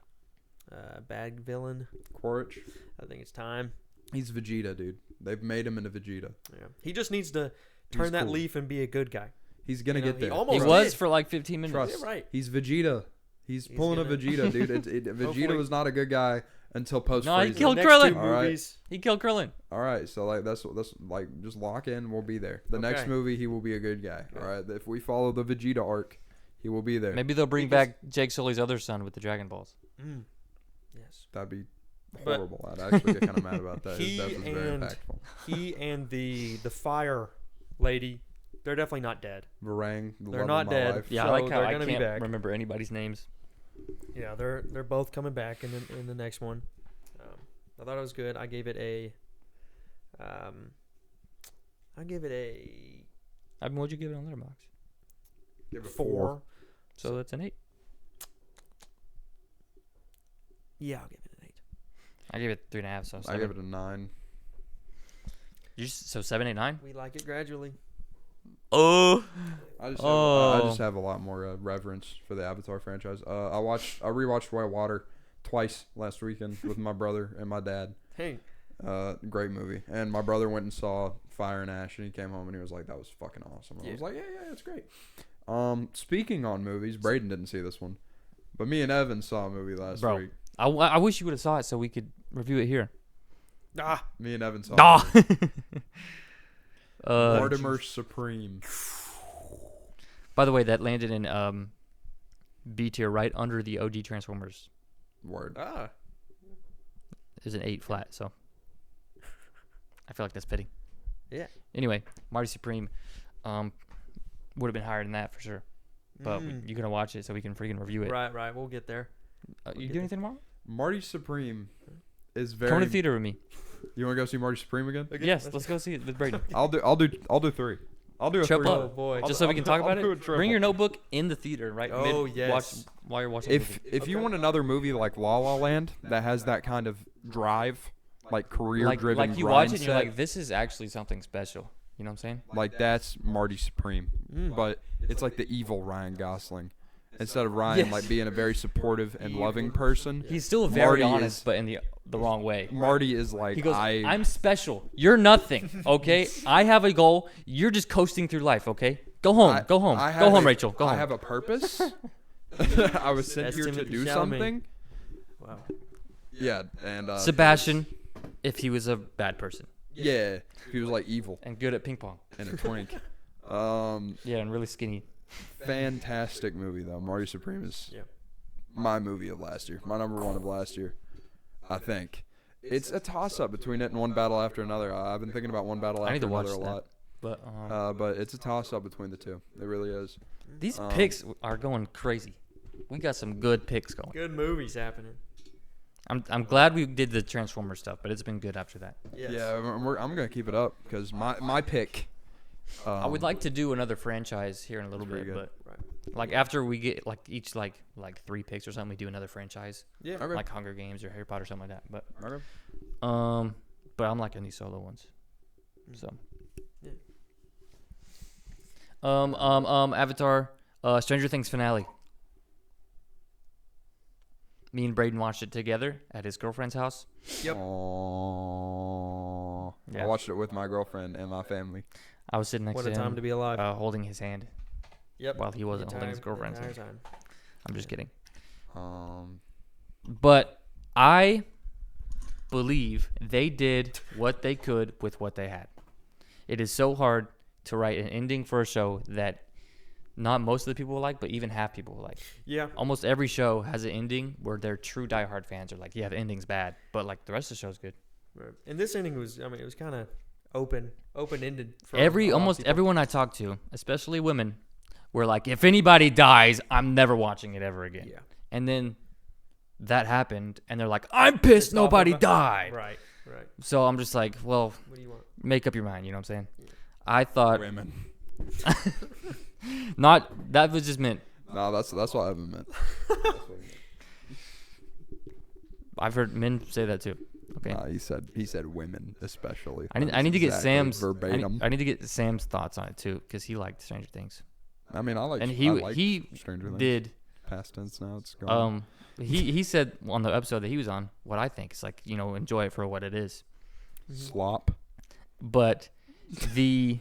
bad villain. Quaritch. I think it's time. He's Vegeta, dude. They've made him into Vegeta. Yeah, he just needs to turn that cool. leaf and be a good guy. He's gonna You know, get he there. almost He did. was for like 15 minutes. Trust. Yeah, right. He's Vegeta. He's pulling gonna- a Vegeta, dude. Vegeta Hopefully- was not a good guy until post. No, he Frieza. killed Next Krillin. two All right. movies. He killed Krillin. All right, so like that's like just lock in. We'll be there. The next Okay. movie, he will be a good guy. Good. All right, if we follow the Vegeta arc, he will be there. Maybe they'll bring Because- back Jake Sully's other son with the Dragon Balls. Yes. That'd be But- horrible. I'd actually get kind of mad about that. His He death was very and- impactful. He and the fire lady, they're definitely not dead. Varang, the They're love not of my dead. life. Yeah, So I like how they're I gonna be can't back. remember anybody's names. Yeah, they're both coming back in the next one. I thought it was good. I gave it a. I I mean, what'd you give it on Letterboxd? Give it 4. So that's an 8. Yeah, I'll give it an 8. I gave it 3.5. So I 7. give it a 9. So 7, 8, 9. We like it gradually. Oh. I just Oh. have a lot more reverence for the Avatar franchise. I rewatched Whitewater twice last weekend with my brother and my dad. Hey, Great movie. And my brother went and saw Fire and Ash, and he came home and he was like, "That was fucking awesome." And I was like, "Yeah, it's great." Speaking on movies, Braden didn't see this one, but me and Evan saw a movie last Bro. week. I wish you would have saw it so we could review it here. Me and Evan saw Ah. a movie. Mortimer. Mortimer Supreme. By the way, that landed in B tier, right under the OG Transformers. Word. It's an 8 flat, so I feel like that's fitting. Yeah. Anyway, Marty Supreme would have been higher than that for sure. But you're going to watch it so we can freaking review it. Right. We'll get there. You do anything tomorrow? Marty Supreme is very. Come to the theater with me. You want to go see Marty Supreme again? Okay, Yes, let's go see it with Braden. I'll do 3. I'll do a Triple 3. up. Oh boy. I'll Just so we can talk about do a it. triple. Bring your notebook in the theater, right? Oh, yes. Watch while you're watching. the movie. If you want another movie like La La Land that has that kind of drive, like career-driven like you watch it and you're mindset, like, this is actually something special. You know what I'm saying? like that's Marty Supreme. Mm. But it's like the evil Ryan Gosling. instead of Ryan Yes. like being a very supportive and loving person. He's still very Marty honest, is- but in the wrong way. Marty is like He goes, I I'm special. You're nothing, okay? I have a goal. You're just coasting through life, okay? Go home. Go home. I Go have home, a- Rachel. Go I home. have a purpose. I was sent That's here to Timothy do Chalamet. something. Wow. Yeah, and Sebastian, if he was a bad person Yeah, he was like evil and good at ping pong. and a twink. Yeah, and really skinny. Fantastic movie though. Marty Supreme is Yeah. my movie of last year. My number one of last year. I think it's a toss up between it and One Battle After Another. I've been thinking about One Battle I need After to watch Another a that. lot. But But it's a toss up between the two. It really is. these picks are going crazy. We got some good picks going. Good movies happening. I'm glad we did the Transformer stuff, but it's been good after that. Yes. Yeah, I'm gonna keep it up because my pick. I would like to do another franchise here in a little That's bit, pretty but Right. like after we get like each like 3 picks or something, we do another franchise, Yeah. Okay. like Hunger Games or Harry Potter, something like that. But Okay. but I'm liking these solo ones. So Yeah. Avatar, Stranger Things finale. Me and Braden watched it together at his girlfriend's house. Yep. Aww. Yeah. I watched it with my girlfriend and my family. I was sitting next What to a him, time to be alive. holding his hand Yep. while he wasn't holding his Entire- girlfriend's entire hand. time. I'm just kidding. Um, But I believe they did what they could with what they had. It is so hard to write an ending for a show that not most of the people will like, but even half people will like. Yeah. Almost every show has an ending where their true diehard fans are like, yeah, the ending's bad, but like the rest of the show's good. Right. And this ending was, I mean, it was kind of open-ended. For Almost everyone I talked to, especially women, were like, if anybody dies, I'm never watching it ever again. Yeah. And then that happened, and they're like, I'm pissed nobody died. Right. Right. So I'm just like, well, What do you want? make up your mind. You know what I'm saying? I thought women. not that was just meant. No, that's what I haven't meant. I've heard men say that too. Okay. Nah, he said women especially. I need That's to get exactly Sam's verbatim. I need to get Sam's thoughts on it too, because he liked Stranger Things, I mean, I like. and I he like he Stranger Things. did Past tense now. It's gone. he said on the episode that he was on what I think is like, you know, enjoy it for what it is, Slop. but the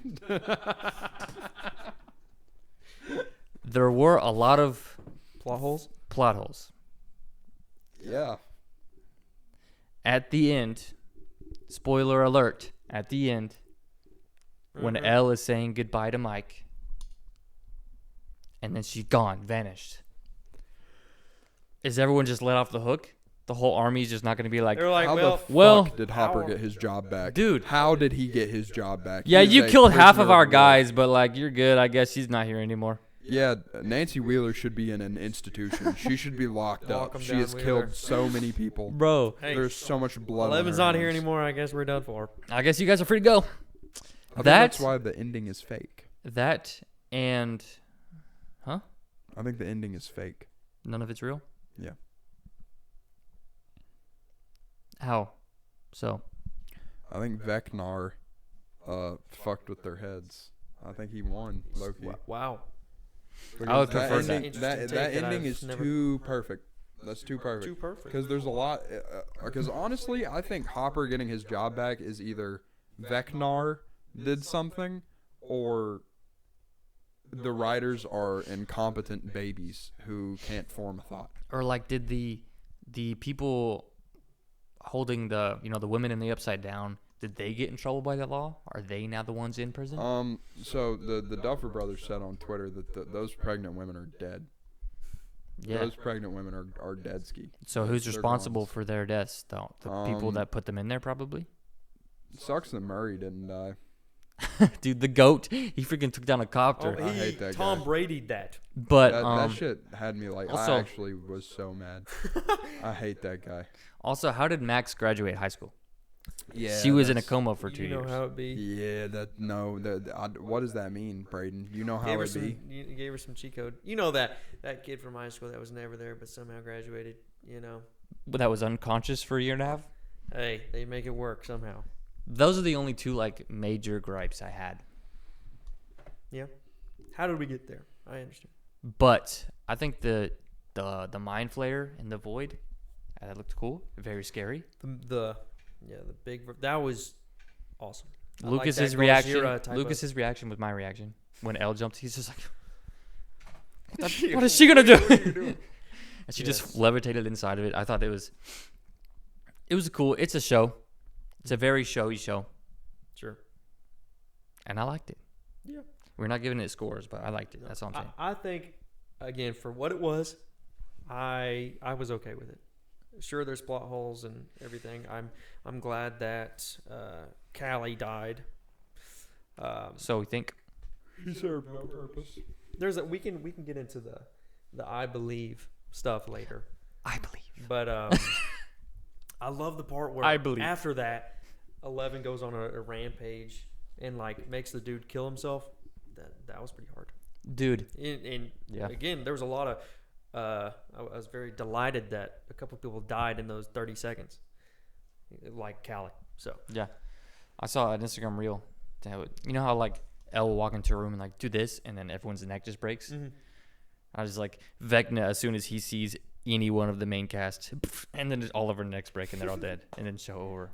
there were a lot of Plot holes? plot holes Yeah. at the end. Spoiler alert! At the end, when Mhm. Elle is saying goodbye to Mike, and then she's gone, vanished. Is everyone just let off the hook? The whole army's just not going to be like, They're like, How well, the well- fuck did Hopper how- get his job back? Dude. How did he get his job back? yeah, He is you a killed half of prisoner our war. guys, but like, you're good. I guess she's not here anymore. Yeah, Nancy Wheeler should be in an institution. She should be locked Lock up. 'em She down, has Wheeler. killed so many people. Bro, hey, There's so much blood. on Eleven's her not here hands. anymore. I guess we're done for. I guess you guys are free to go. I think That- that's why the ending is fake. That and, I think the ending is fake. none of it's real? Yeah. How? So, I think Vecnar fucked with their heads. I think he won, Loki. Wow. I would Because prefer that that. ending, that Interesting take that ending I've is never- too perfect. That's too perfect. Too perfect. Because there's a lot. Because honestly, I think Hopper getting his job back is either Vecnar did something, or the writers are incompetent babies who can't form a thought. or like, did the people holding the women in the upside down, did they get in trouble by the law? Are they now the ones in prison? So the Duffer Brothers said on Twitter that those pregnant women are dead. Yeah. Those pregnant women are dead ski. So who's They're responsible gone. for their deaths, though? The people that put them in there, probably? Sucks that Murray didn't die. Dude, the GOAT, he freaking took down a copter. I hate that Tom guy. Brady'd that. But, That shit had me like. also- I actually was so mad. I hate that guy. also, how did Max graduate high school? Yeah, She was in a coma for 2 You know years. how it be. Yeah, what does that mean, Braden? You know how Gave her it some. be? You gave her some cheat code. You know that kid from high school that was never there but somehow graduated. You know. But that was unconscious for a year and a half? Hey, they make it work somehow. Those are the only two, like, major gripes I had. Yeah. How did we get there? I understand. But I think the mind flayer in the void, that looked cool. Very scary. The big that was awesome. I like Lucas's that reaction. Gojira type of- Lucas's reaction was my reaction when Elle jumped. He's just like, what is she gonna do? And she just levitated inside of it. I thought it was cool. It's a show. It's a very showy show, Sure. and I liked it. Yeah. We're not giving it scores, but I liked it. That's all I'm saying. I think, again, for what it was, I was okay with it. Sure, there's plot holes and everything. I'm glad that Callie died. So we think He served no purpose. We can get into the I believe stuff later. I believe. But I love the part where I believe. after that, 11 goes on a rampage and like makes the dude kill himself. That was pretty hard. Dude. And Yeah. again, there was a lot of. I was very delighted that a couple people died in those 30 seconds, like Callie. So Yeah. I saw an Instagram reel. You know how like Elle will walk into a room and like do this, and then everyone's neck just breaks. I was like Vecna as soon as he sees any one of the main cast, and then all of her necks break and they're all dead, and then show over.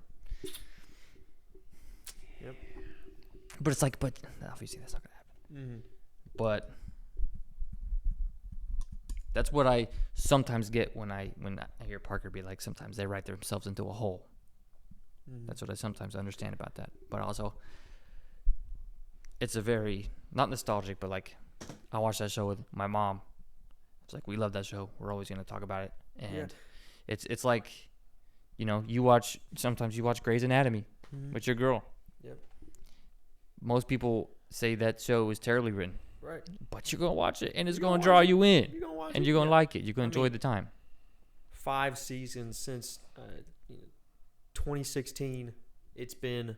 Yep. But it's like, but obviously that's not gonna happen. But that's what I sometimes get when I hear Parker be like, sometimes they write themselves into a hole. That's what I sometimes understand about that. But also, it's a very, not nostalgic, but like, I watched that show with my mom. It's like, we love that show. We're always going to talk about it. And it's like, you know, sometimes you watch Grey's Anatomy with your girl. Yep. Most people say that show is terribly written. Right. But you're going to watch it, and it's going to draw you in. You're gonna watch And it. you're going to Yeah. like it. You're going to enjoy mean, the time. 5 seasons since 2016. It's been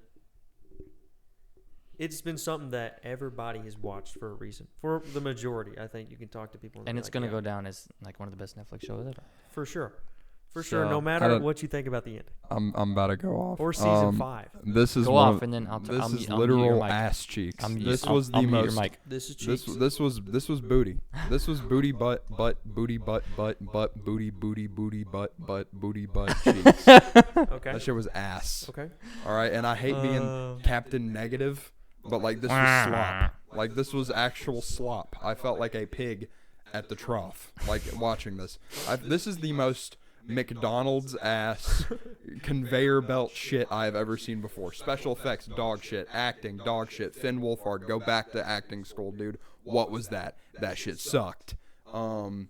something that everybody has watched for a reason. For the majority, I think you can talk to people. And be it's like, going to yeah, go down as like one of the best Netflix shows ever. for sure. For So, sure, no I matter don't- what you think about the ending. I'm about to go off. Or season 5. This is Go one off, of- and then I'll this is I'll mute your literal mic. ass cheeks. I'm This I'll- was I'll the mute most. your mic. This is This cheeks. this was booty. This was booty butt booty butt booty booty butt booty butt cheeks. Okay. That shit was ass. Okay. All right, and I hate being Captain Negative, but like this was slop. Like this was actual slop. I felt like a pig at the trough, like watching this. This is the most McDonald's ass conveyor belt shit I've ever seen before. Special effects, dog shit. Acting, dog shit. Finn Wolfhard, go back to acting school, dude. What was that? That shit sucked. The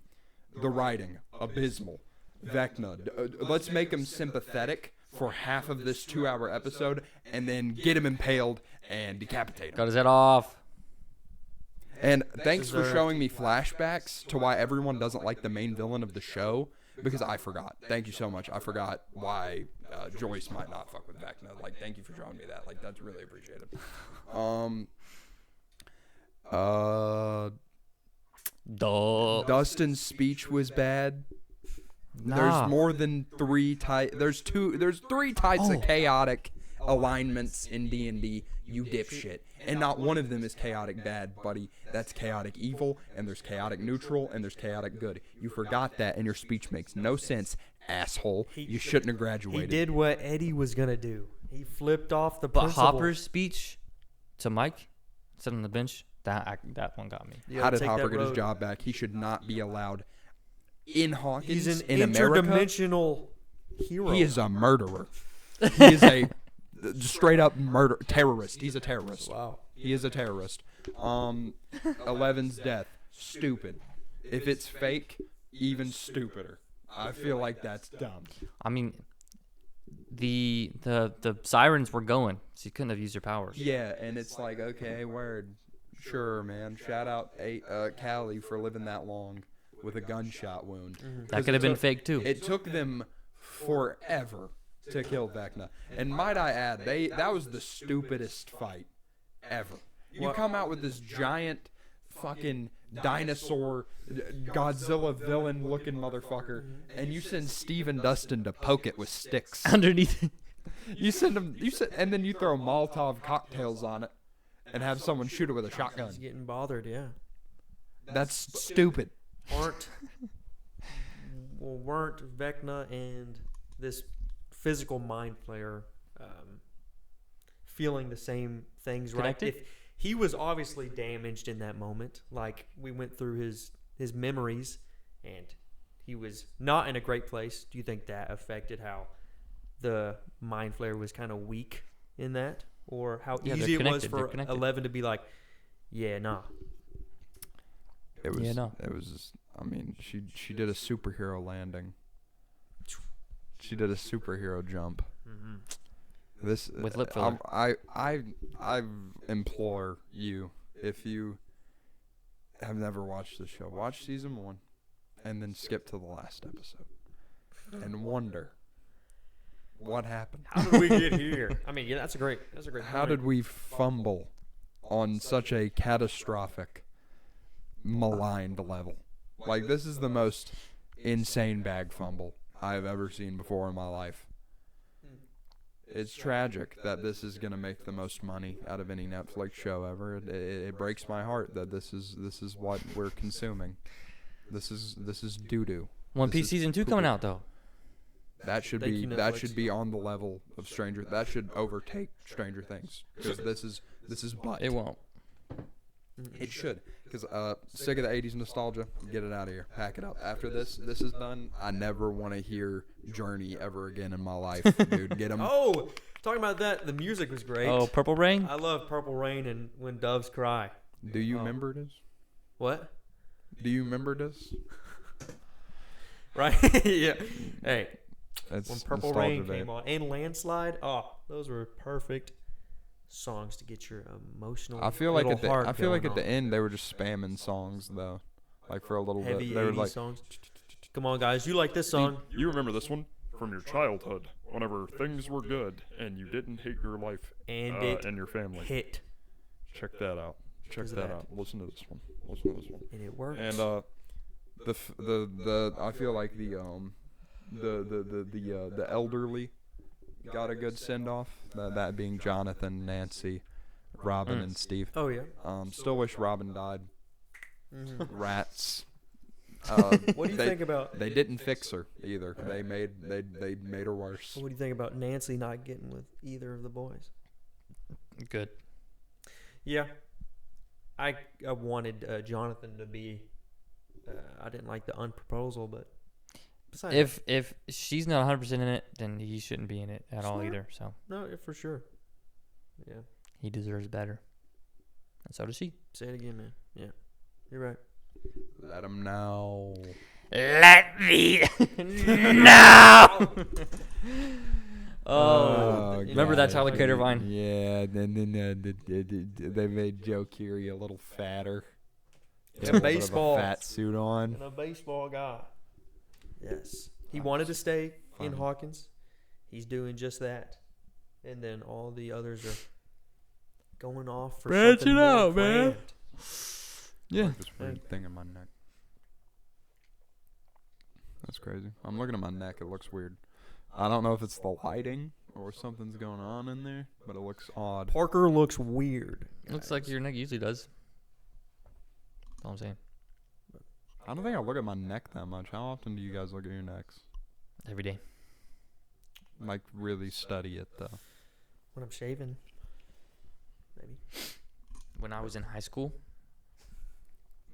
writing, abysmal. Vecna, let's make him sympathetic for half of this 2-hour episode, and then get him impaled and decapitate him. Got his head off. And thanks for Deserved. showing me flashbacks to why everyone doesn't like the main villain of the show, because I forgot. Thank you so much. I forgot why Joyce might not fuck with Vecna. Like, thank you for showing me that. Like, that's really appreciated. Duh. Dustin's speech was bad. Nah. There's more than 3 types. There's 3 types of chaotic alignments in D&D, you dipshit. And not one of them is chaotic bad, buddy. That's chaotic evil, and there's chaotic neutral, and there's chaotic good. You forgot that, and your speech makes no sense, asshole. You shouldn't have He graduated. did what Eddie was gonna do. He flipped off the But principal. Hopper's speech to Mike, sitting on the bench, that one got me. You How gotta did take Hopper that get his road. job back? He should not be allowed in Hawkins, He's an in America. interdimensional hero. He is a murderer. He is a straight up terrorist. He's a terrorist. Wow. He is a terrorist. 11's death, stupid. If it's fake, even stupider. I feel like that's dumb. I mean, the sirens were going, so you couldn't have used your powers. Yeah, and it's like, okay, word. Sure, man. Shout out Callie for living that long with a gunshot wound. That could have been fake too. It took them forever to kill Vecna. And might I add, that was the stupidest fight ever. You come out with this giant fucking dinosaur Godzilla villain looking motherfucker, and you send Steve and Dustin to poke it with sticks. Underneath. And then you throw Molotov cocktails on it and have someone shoot it with a shotgun. He's getting bothered, yeah. That's stupid. Weren't Vecna and this physical mind player feeling the same things, right? Connected? If he was obviously damaged in that moment, like we went through his memories, and he was not in a great place. Do you think that affected how the mind flayer was kind of weak in that, or how Yeah, easy they're it was connected, for they're connected. 11 to be like, yeah, nah. It was. Yeah, no. It was. I mean, she did a superhero landing. She did a superhero jump. Mm-hmm. This With lip filler. I implore you, if you have never watched the show, watch season 1, and then skip to the last episode, and wonder what happened. How did we get here? I mean, yeah, that's a great. How point. did we fumble on such a catastrophic, maligned level? Like, this is the most insane bag fumble I have ever seen before in my life. It's tragic that this is gonna make the most money out of any Netflix show ever. It breaks my heart that this is what we're consuming. This is doo doo. One This Piece is season 2 coming out though. That should Thank be you, that Netflix. should be on the level of Stranger. That should overtake Stranger Things, because this is butt. It won't. It should, because sick of the 80s nostalgia. Get it out of here. Pack it up. After this is done, I never want to hear Journey ever again in my life, dude. Get them. Oh, talking about that, the music was great. Oh, Purple Rain? I love Purple Rain and When Doves Cry. Do you remember this? What? Do you remember this? Right? Yeah. Hey, It's when Purple nostalgia, Rain babe. came on and Landslide, oh, those were perfect songs to get your emotional. I feel like little heart at the going on. end they were just spamming songs though, like for a little Heavy bit. They were 80s like, songs. Come on, guys, you like this song? You remember this one from your childhood, whenever things were good and you didn't hate your life And it and your family. hit, Check that out. Check 'Cause of that that. out. Listen to this one. Listen to this one. and it works. and the I feel like the elderly got a good send off. That being Jonathan, Nancy, Robin, and Steve. oh yeah. Still wish Robin died. Mhm. Rats. What do you they, think about? They didn't fix her either. They made her worse. What do you think about Nancy not getting with either of the boys? Good. Yeah, I wanted Jonathan to be. I didn't like the unproposal, but besides If she's not 100% in it, then he shouldn't be in it at all Smart. either. So no, yeah, for sure. Yeah, he deserves better. And so does she. say it again, man. Yeah, you're right. Let him know. Let me know. Oh, Remember that God. Tyler Cater vine? Yeah, then they made Joe Keery a little fatter. It's He had a little bit of baseball. fat suit on. And a baseball guy. Yes, he wanted to stay in Funny. Hawkins. He's doing just that, and then all the others are going off for Branch something it more out, man. grand. Yeah. This weird thing in my neck. That's crazy. I'm looking at my neck. It looks weird. I don't know if it's the lighting or something's going on in there, but it looks odd. Parker looks weird. Looks like your neck usually does. That's all I'm saying. I don't think I look at my neck that much. How often do you guys look at your necks? Every day. Like, really study it, though. When I'm shaving, maybe. When I was in high school,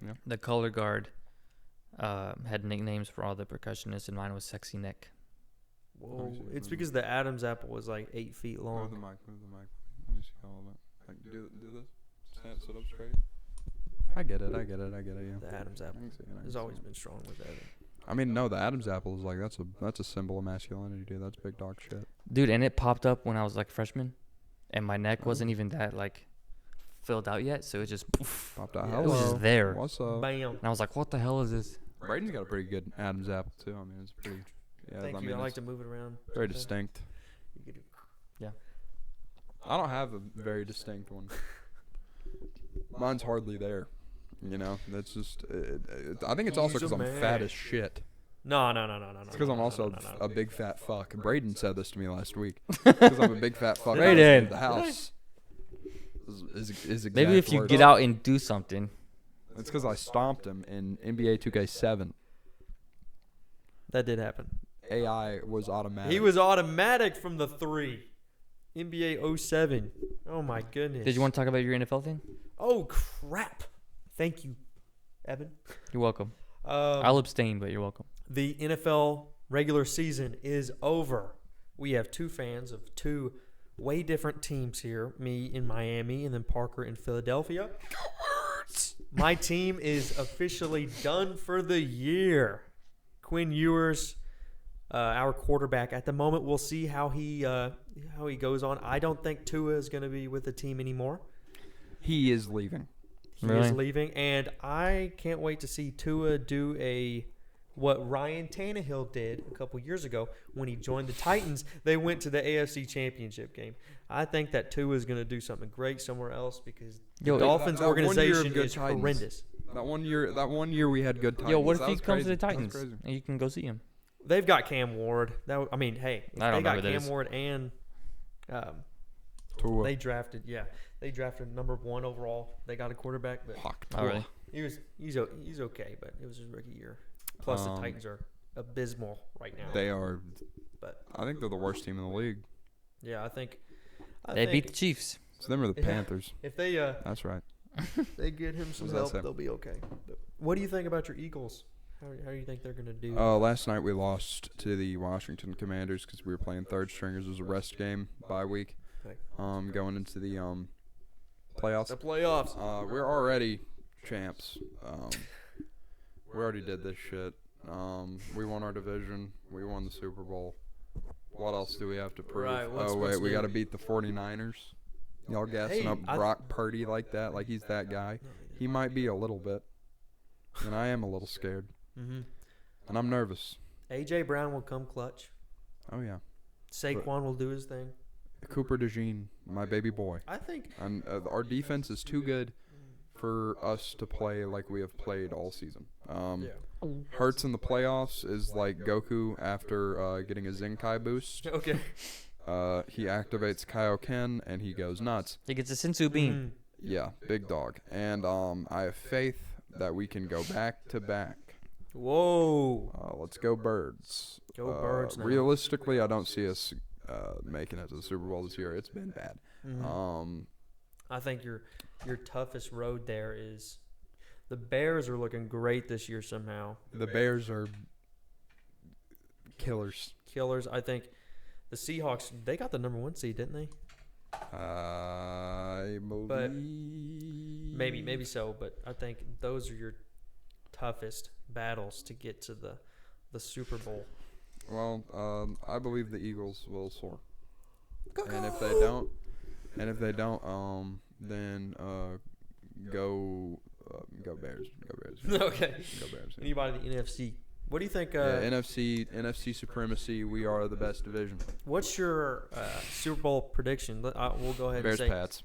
Yeah. the color guard had nicknames for all the percussionists, and mine was Sexy Nick. Whoa, see, it's let me- because the Adam's apple was like 8 feet Move long. the mic. Let me see all of it. Like, do this. Sit up straight. I get it, yeah. The Adam's I apple can see it, I can has see always it. been strong with Adam. I mean, no, the Adam's apple is like, that's a symbol of masculinity, dude. That's big dog shit. Dude, and it popped up when I was like a freshman, and my neck wasn't even that like filled out yet, so it just poof, Popped out. Yeah. it was Hello. just there. What's up? Bam. And I was like, what the hell is this? Braden's got a pretty good Adam's apple too. I mean, it's pretty. Yeah, Thank I you. mean, I like it's to move it around. very Okay. distinct. You could do- I don't have a very distinct one. Mine's hardly there. You know, that's just. I think it's also He's a because I'm man. fat as shit. No. It's because I'm also no. a big fat fuck. Braden said this to me last week. Because I'm a big fat fuck. Braden. Braden, the house. Is exact Maybe if you words. get out and do something, It's because I stomped him in NBA 2K7. That did happen. AI was automatic. He was automatic from the 3. NBA 07. Oh, my goodness. Did you want to talk about your NFL thing? Oh, crap. Thank you, Evan. You're welcome. I'll abstain, but you're welcome. The NFL regular season is over. We have 2 fans of 2 way different teams here. Me in Miami and then Parker in Philadelphia. My team is officially done for the year. Quinn Ewers, our quarterback at the moment. We'll see how he goes on. I don't think Tua is going to be with the team anymore. He is leaving. He is leaving, and I can't wait to see Tua do what Ryan Tannehill did a couple years ago when he joined the Titans. They went to the AFC Championship game. I think that Tua is going to do something great somewhere else because the Dolphins organization is horrendous. That one year we had good Titans. Yo, what if he comes to the Titans and you can go see him? They've got Cam Ward. Hey, if they got Cam Ward and Tua. they drafted number 1 overall. They got a quarterback, but Oh, really? he's okay, but it was his rookie year. Plus, the Titans are abysmal right now. They are. But I think they're the worst team in the league. yeah, I think They beat the Chiefs. So them are the Panthers. if they That's right. they get him some What does that help, say? they'll be okay. But what do you think about your Eagles? How do you think they're going to do? Last night we lost to the Washington Commanders because we were playing third stringers. It was a rest game, bye week. Okay. Going into the playoffs. The playoffs. We're already champs. We already did this shit. We won our division. We won the Super Bowl. What else do we have to prove? Right, We new? got to beat the 49ers. Y'all gassing up Brock Purdy like that, like he's that guy. He might be a little bit. And I am a little scared. Mm-hmm. And I'm nervous. A.J. Brown will come clutch. Oh, yeah. Saquon will do his thing. Cooper DeJean, my baby boy. I think And our defense is too good for us to play like we have played all season. Hurts in the playoffs is like Goku after getting a Zenkai boost. Okay. He activates Kaioken and he goes nuts. He gets a Sensu beam. Mm-hmm. Yeah, big dog. And I have faith that we can go back to back. Whoa. Let's go Birds. Go Birds now. Realistically, I don't see us making it to the Super Bowl this year. It's been bad. Mm-hmm. I think your toughest road there is the Bears are looking great this year somehow. The Bears are killers. I think the Seahawks, they got the number 1 seed, didn't they? I believe. But maybe so, but I think those are your toughest battles to get to the Super Bowl. Well, I believe the Eagles will soar. And if they don't, then go Bears. Go Bears. Okay. Go Bears. Yeah. Anybody in the NFC? What do you think? NFC supremacy. We are the best division. What's your Super Bowl prediction? We'll go ahead Bears and say. Pats.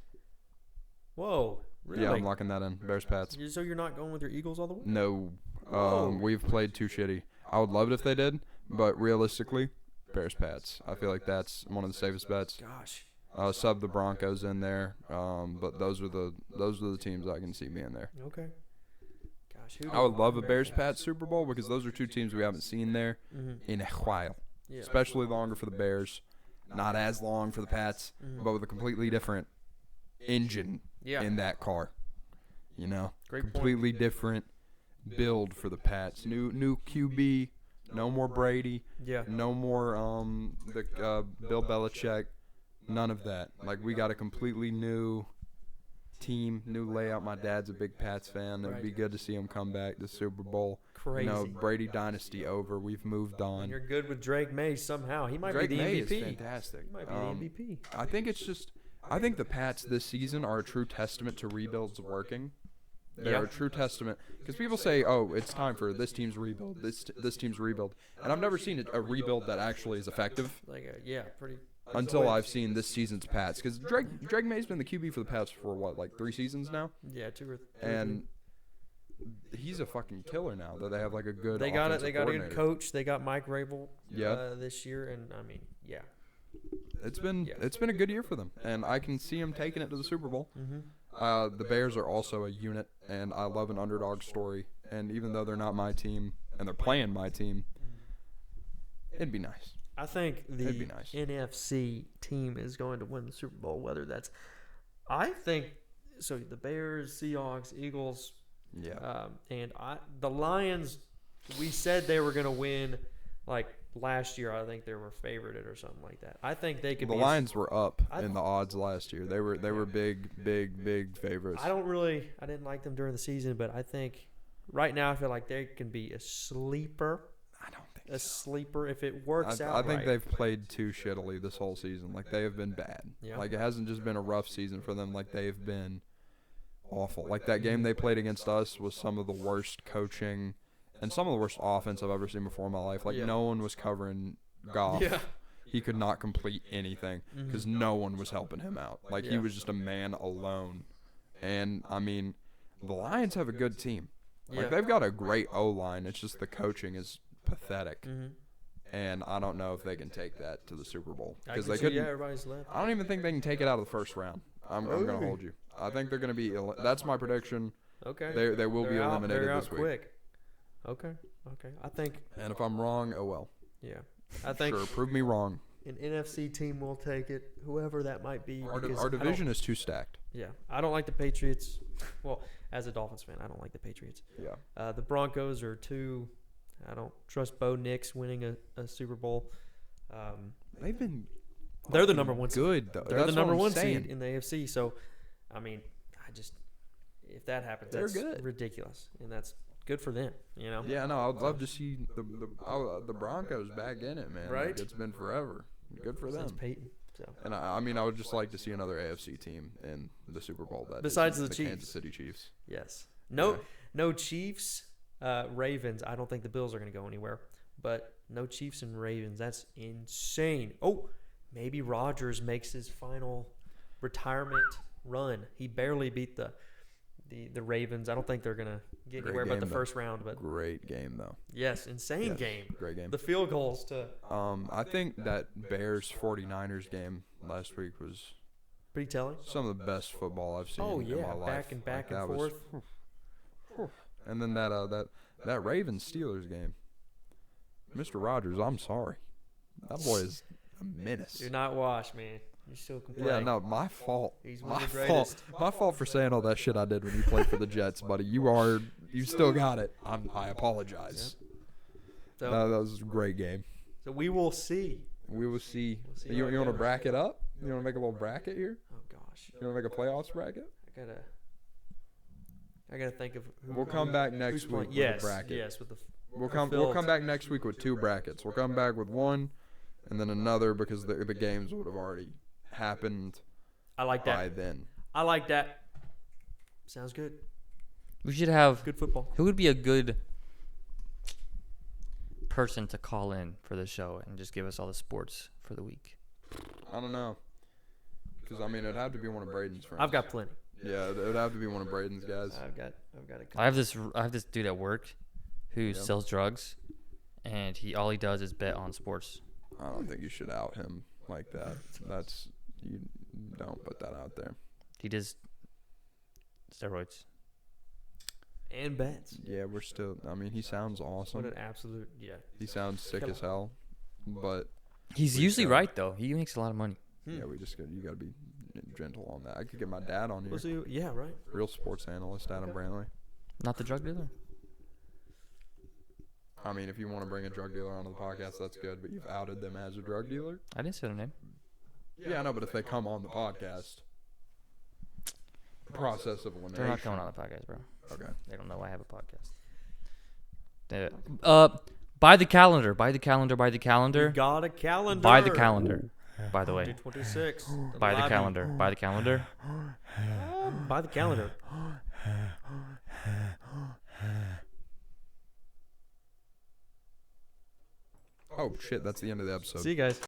Whoa, really? Yeah, I'm locking that in. Bears Pats. So you're not going with your Eagles all the way? No, Whoa. we've played too shitty. I would love it if they did, but realistically, Bears Pats. I feel like that's one of the safest bets. Gosh. Sub the Broncos in there, but those are the teams I can see being there. Okay. Gosh, I would love a Bears Pats Super Bowl because those are two teams we haven't seen there in a while. Yeah. Especially longer for the Bears, not as long for the Pats, but with a completely different engine in that car. You know, Great completely different build for the Pats. New QB, no more Brady, no more Bill Belichick, none of that. Like we got a completely new team, new layout. My dad's a big Pats fan. It'd be good to see him come back to Super Bowl. Crazy. You know, Brady dynasty over. We've moved on. And you're good with Drake May somehow. He might Drake be the May MVP. is fantastic. He might be the MVP. I think it's just. I think the Pats this season are a true testament to rebuilds working. They're a true testament because people say, "Oh, it's time for this team's rebuild. This team's rebuild," and I've never seen a rebuild that actually is effective. Pretty. Until I've seen this season's Pats, because Drake May's been the QB for the Pats for what, like 3 seasons now, Yeah, 2 or 3. and he's a fucking killer now. That they have like a good. They got it. offensive They got a good coordinator. coach. They got Mike Rabel Yeah. this year, and I mean, it's been Yeah. it's been a good year for them, and I can see them taking it to the Super Bowl. Mm-hmm. The Bears are also a unit, and I love an underdog story. And even though they're not my team, and they're playing my team, it'd be nice. I think the It'd be nice. NFC team is going to win the Super Bowl. Whether that's, I think, so the Bears, Seahawks, Eagles, Yeah. and the Lions. We said they were going to win, like last year. I think they were favored or something like that. I think they could. The be Lions were up I- in the odds last year. They were big favorites. I didn't like them during the season, but I think right now I feel like they can be a sleeper. I don't think A so. sleeper if it works out. I think right. they've played too shittily this whole season. Like, they have been bad. Yeah. Like, it hasn't just been a rough season for them. Like, they've been awful. Like, that game they played against us was some of the worst coaching and some of the worst offense I've ever seen before in my life. Like, Yeah. no one was covering Goff. Yeah. He could not complete anything because no one was helping him out. Like, he Yeah. was just a man alone. And, I mean, the Lions have a good team. Like, Yeah. they've got a great O-line. It's just the coaching is pathetic. Mm-hmm. And I don't know if they can take that to the Super Bowl because Because they couldn't. Yeah, everybody's left. I don't even think they can take it out of the first round. I'm going to hold you. I think they're going to be. That's my prediction. Okay. They will be They're out- eliminated they're this out week. quick. Okay. I think. And if I'm wrong, oh well. Yeah. I think Sure, prove me wrong. an NFC team will take it, whoever that might be. because Our I don't- division is too stacked. Yeah, I don't like the Patriots. Well, as a Dolphins fan, I don't like the Patriots. Yeah. The Broncos are too. I don't trust Bo Nix winning a Super Bowl. They've been. They're the number one seed. Good though. They're That's the number what I'm one saying. seed in the AFC. So, I mean, if that happens, They're that's good. ridiculous, and that's good for them. You know. Yeah, no, I'd love to see the Broncos back in it, man. Right? Like, it's been forever. Good for Since them. Peyton. So. And I mean, I would just like to see another AFC team in the Super Bowl. That Besides isn't the Chiefs. Kansas City Chiefs. Yes. No Chiefs, Ravens. I don't think the Bills are going to go anywhere. But no Chiefs and Ravens. That's insane. Oh, maybe Rodgers makes his final retirement run. He barely beat the Ravens. I don't think they're going to get Great anywhere but the game, though. first round. But Great game though. yes, insane Yes, game. Great game. The field goals to I think that Bears 49ers game last week was pretty telling. some of the best football I've seen Oh in yeah, my life. back and Like, that forth. was- and then that Ravens Steelers game. Mr. Rogers, I'm sorry. That boy is a menace. You're not washed, man. You still can play. Yeah, no, my fault. He's one My of the fault. greatest. My fault for saying all that shit I did when you played for the Jets, buddy. You still got it. I apologize. So, No, that was a great game. so we will see. We will see. see You how it want to goes. bracket up? You want to make a little bracket here? Oh gosh, You want to make a playoffs bracket? I gotta think of. Who, We'll come back who's next week playing. with Yes, a bracket. yes, with the. We'll come filled. back next week with 2 brackets. We'll come back with one, and then another because the games would have already happened I like by that. then. I like that. Sounds good. We should have. Good football. Who would be a good person to call in for the show and just give us all the sports for the week? I don't know. Because I mean, it'd have to be one of Braden's friends. I've got plenty. Yeah, it would have to be one of Braden's guys. I've got a couple. I have this dude at work who Yep. sells drugs, and all he does is bet on sports. I don't think you should out him like that. You don't put that out there. He does steroids. And bets. Yeah, we're still. I mean, he sounds What awesome. an absolute He sounds sick as hell, but He's We usually shall. right though. He makes a lot of money. Hmm. yeah, you gotta be gentle on that. I could get my dad on here. We'll see. Yeah, right. Real sports analyst, Adam Brantley. Not the drug dealer. I mean, if you want to bring a drug dealer onto the podcast, that's good. But you've outed them as a drug dealer. I didn't say their name. Yeah, I know. But if they come on the podcast, process of elimination. They're not coming on the podcast, bro. Okay. They don't know I have a podcast. Buy the calendar. Buy the calendar. Buy the We calendar. got a calendar. Buy the calendar. By the way, 226. buy the calendar. Buy the calendar. Buy the calendar. Oh shit! That's the end of the episode. See you guys.